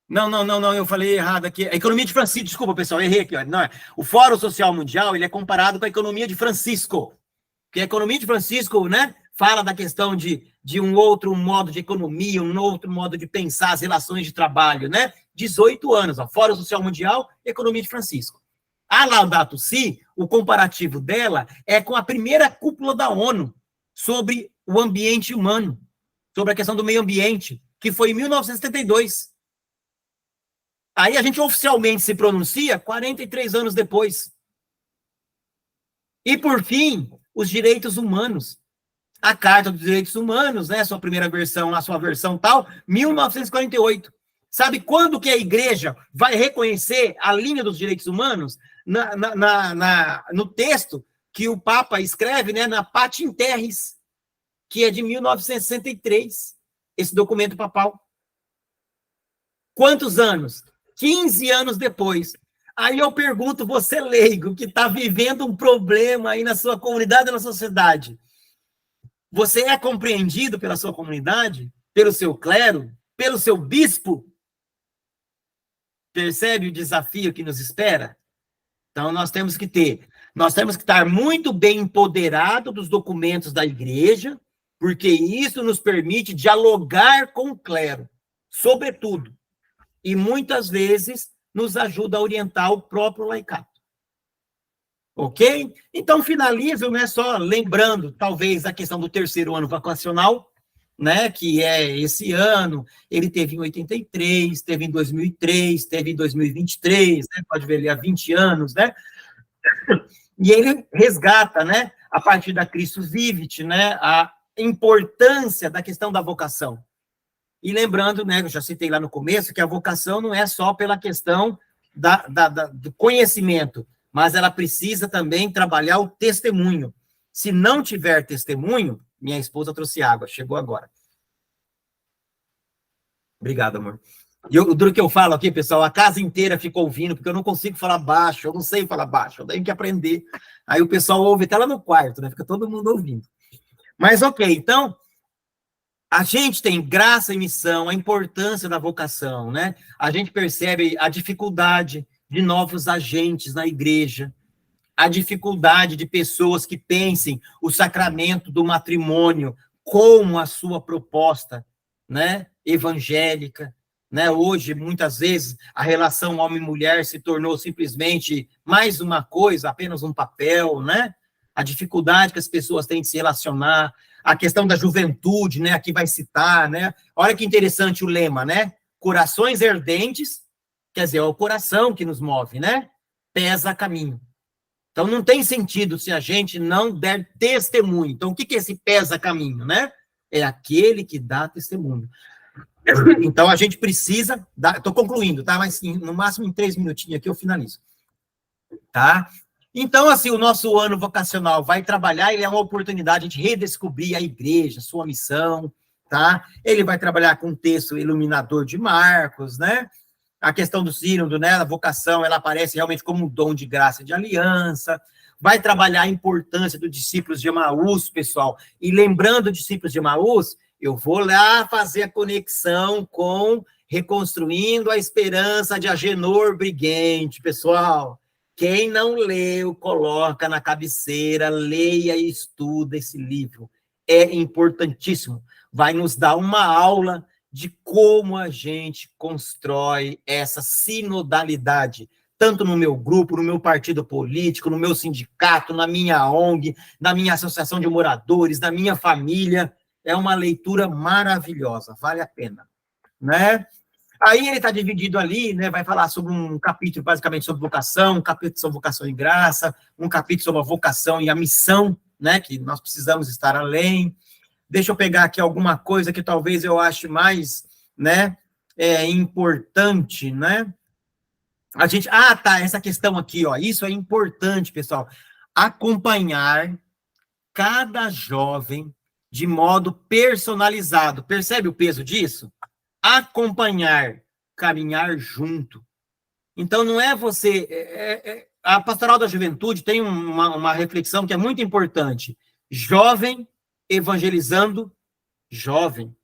Não, eu falei errado aqui. A economia de Francisco, desculpa, pessoal, errei aqui. Ó. Não, o Fórum Social Mundial, ele é comparado com a economia de Francisco. Porque a economia de Francisco, né, fala da questão de um outro modo de economia, um outro modo de pensar as relações de trabalho, né? 18 anos, ó, Fórum Social Mundial, economia de Francisco. A Laudato Si, o comparativo dela é com a primeira cúpula da ONU sobre o ambiente humano, sobre a questão do meio ambiente, que foi em 1972. Aí a gente oficialmente se pronuncia 43 anos depois. E, por fim, os direitos humanos. A Carta dos Direitos Humanos, né, sua primeira versão, a sua versão tal, 1948. Sabe quando que a igreja vai reconhecer a linha dos direitos humanos? No texto que o Papa escreve, né, na Pater Terris, que é de 1963, esse documento papal. Quantos anos? 15 anos depois. Aí eu pergunto, você leigo, que está vivendo um problema aí na sua comunidade, na sociedade, você é compreendido pela sua comunidade, pelo seu clero, pelo seu bispo? Percebe o desafio que nos espera? Então, nós temos que estar muito bem empoderados dos documentos da igreja, porque isso nos permite dialogar com o clero, sobretudo, e muitas vezes nos ajuda a orientar o próprio laicato. Ok? Então, finalizo, né, só lembrando, talvez, a questão do terceiro ano vocacional, né, que é esse ano, ele teve em 83, teve em 2003, teve em 2023, né, pode ver ali há 20 anos, né, e ele resgata, né, a partir da Christus Vivit, né, a importância da questão da vocação. E lembrando, né, eu já citei lá no começo, que a vocação não é só pela questão do conhecimento, mas ela precisa também trabalhar o testemunho. Se não tiver testemunho, minha esposa trouxe água, chegou agora. Obrigado, amor. E o duro que eu falo aqui, pessoal, a casa inteira fica ouvindo, porque eu não consigo falar baixo, eu não sei falar baixo, eu tenho que aprender. Aí o pessoal ouve até lá no quarto, né? Fica todo mundo ouvindo. Mas, ok, então, a gente tem graça e missão, a importância da vocação, né? A gente percebe a dificuldade de novos agentes na igreja, a dificuldade de pessoas que pensem o sacramento do matrimônio como a sua proposta, né, evangélica, né? Hoje, muitas vezes, a relação homem-mulher se tornou simplesmente mais uma coisa, apenas um papel, né? A dificuldade que as pessoas têm de se relacionar, a questão da juventude, né? Aqui vai citar, né? Olha que interessante o lema, né? Corações ardentes, quer dizer, é o coração que nos move, né? Pesa a caminho. Então, não tem sentido se a gente não der testemunho. Então, o que é esse pesa a caminho, né? É aquele que dá testemunho. Então, a gente precisa... Estou concluindo, tá? Mas no máximo em 3 minutinhos aqui eu finalizo. Tá? Então, assim, o nosso ano vocacional vai trabalhar, ele é uma oportunidade de redescobrir a igreja, sua missão, tá? Ele vai trabalhar com o texto iluminador de Marcos, né? A questão do sínodo, né? A vocação, ela aparece realmente como um dom de graça de aliança. Vai trabalhar a importância dos discípulos de Emaús, pessoal. E lembrando dos discípulos de Emaús, eu vou lá fazer a conexão com Reconstruindo a Esperança de Agenor Briguente, pessoal. Quem não leu, coloca na cabeceira, leia e estuda esse livro. É importantíssimo. Vai nos dar uma aula de como a gente constrói essa sinodalidade, tanto no meu grupo, no meu partido político, no meu sindicato, na minha ONG, na minha associação de moradores, na minha família. É uma leitura maravilhosa, vale a pena, né? Aí ele está dividido ali, né? Vai falar sobre um capítulo basicamente sobre vocação, um capítulo sobre vocação e graça, um capítulo sobre a vocação e a missão, né? Que nós precisamos estar além. Deixa eu pegar aqui alguma coisa que talvez eu ache mais, né, importante, né? A gente... tá, essa questão aqui, ó, isso é importante, pessoal. Acompanhar cada jovem de modo personalizado. Percebe o peso disso? Acompanhar, caminhar junto. Então, não é você... a Pastoral da Juventude tem uma reflexão que é muito importante. Jovem evangelizando jovem.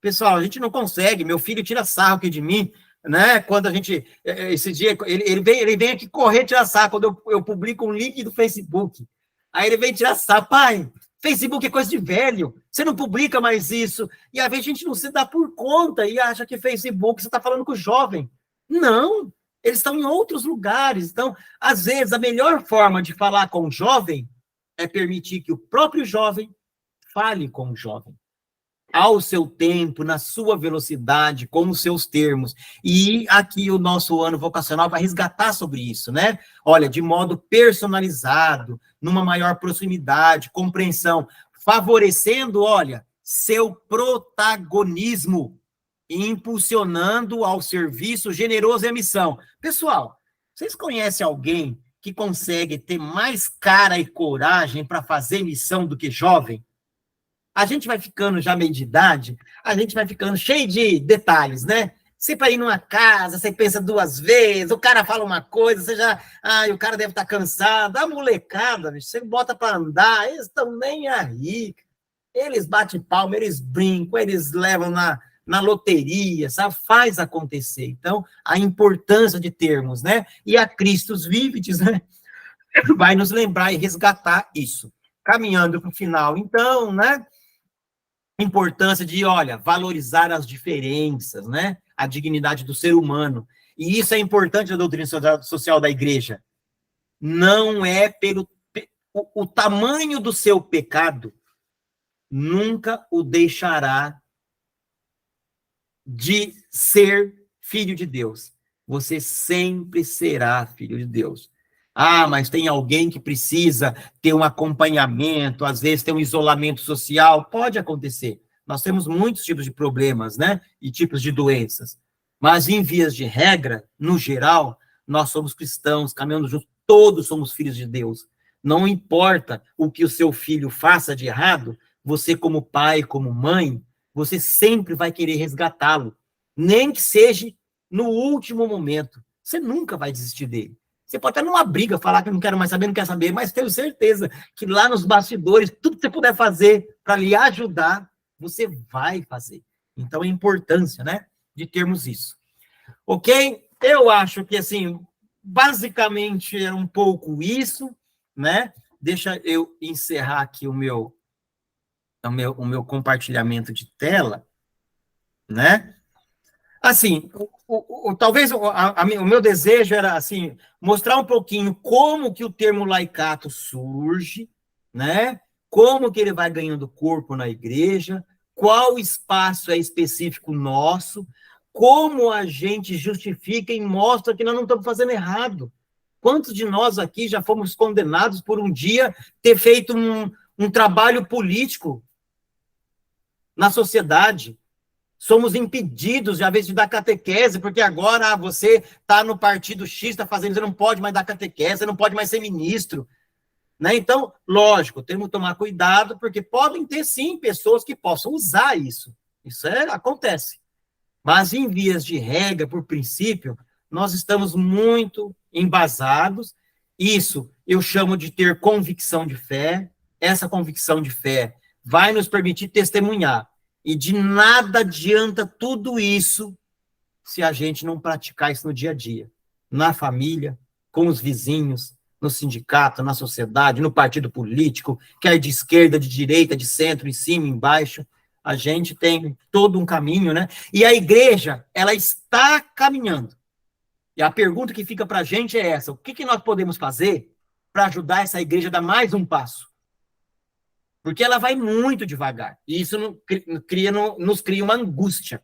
Pessoal, a gente não consegue, meu filho tira sarro aqui de mim, né? Quando a gente, esse dia, ele vem aqui correr tirar sarro, quando eu publico um link do Facebook. Aí ele vem tirar sarro, pai, Facebook é coisa de velho, você não publica mais isso. E às vezes a gente não se dá por conta e acha que Facebook, você está falando com o jovem. Não, eles estão em outros lugares. Então, às vezes, a melhor forma de falar com o jovem é permitir que o próprio jovem fale com o jovem, ao seu tempo, na sua velocidade, com os seus termos. E aqui o nosso ano vocacional vai resgatar sobre isso, né? Olha, de modo personalizado, numa maior proximidade, compreensão, favorecendo, olha, seu protagonismo, e impulsionando ao serviço generoso e a missão. Pessoal, vocês conhecem alguém que consegue ter mais cara e coragem para fazer missão do que jovem? A gente vai ficando já meio de idade, a gente vai ficando cheio de detalhes, né? Você para ir numa casa, você pensa 2 vezes, o cara fala uma coisa, você já... o cara deve estar cansado. A molecada, bicho, você bota para andar, eles estão nem aí. Eles batem palma, eles brincam, eles levam na loteria, sabe? Faz acontecer. Então, a importância de termos, né? E a Christus Vivitis, né? Vai nos lembrar e resgatar isso. Caminhando para o final, então, né? Importância de, olha, valorizar as diferenças, né? A dignidade do ser humano. E isso é importante na doutrina social da igreja. Não é pelo... O tamanho do seu pecado nunca o deixará de ser filho de Deus. Você sempre será filho de Deus. Mas tem alguém que precisa ter um acompanhamento, às vezes tem um isolamento social. Pode acontecer. Nós temos muitos tipos de problemas, né? E tipos de doenças. Mas, em vias de regra, no geral, nós somos cristãos, caminhando juntos, todos somos filhos de Deus. Não importa o que o seu filho faça de errado, você, como pai, como mãe, você sempre vai querer resgatá-lo. Nem que seja no último momento. Você nunca vai desistir dele. Você pode estar numa briga, falar que não quero mais saber, não quer saber, mas tenho certeza que lá nos bastidores, tudo que você puder fazer para lhe ajudar, você vai fazer. Então, a importância, né, de termos isso. Ok? Eu acho que, assim, basicamente é um pouco isso, né? Deixa eu encerrar aqui o meu compartilhamento de tela, né? Assim, talvez o meu desejo era, assim, mostrar um pouquinho como que o termo laicato surge, né? Como que ele vai ganhando corpo na igreja, qual espaço é específico nosso, como a gente justifica e mostra que nós não estamos fazendo errado. Quantos de nós aqui já fomos condenados por um dia ter feito um trabalho político na sociedade? Somos impedidos, às vezes, de dar catequese, porque agora você está no partido X, está fazendo, você não pode mais dar catequese, você não pode mais ser ministro. Né? Então, lógico, temos que tomar cuidado, porque podem ter, sim, pessoas que possam usar isso. Isso acontece. Mas, em vias de regra, por princípio, nós estamos muito embasados. Isso eu chamo de ter convicção de fé. Essa convicção de fé vai nos permitir testemunhar. E de nada adianta tudo isso se a gente não praticar isso no dia a dia. Na família, com os vizinhos, no sindicato, na sociedade, no partido político, quer de esquerda, de direita, de centro, em cima, embaixo. A gente tem todo um caminho, né? E a igreja, ela está caminhando. E a pergunta que fica para a gente é essa: o que nós podemos fazer para ajudar essa igreja a dar mais um passo? Porque ela vai muito devagar. E isso nos cria uma angústia.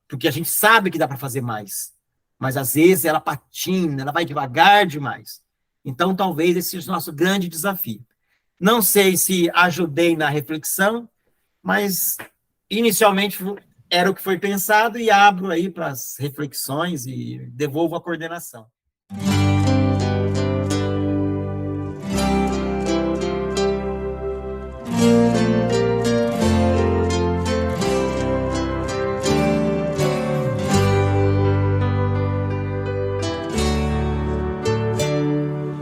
Porque a gente sabe que dá para fazer mais. Mas, às vezes, ela patina, ela vai devagar demais. Então, talvez esse seja o nosso grande desafio. Não sei se ajudei na reflexão, mas, inicialmente, era o que foi pensado, e abro aí para as reflexões e devolvo a coordenação.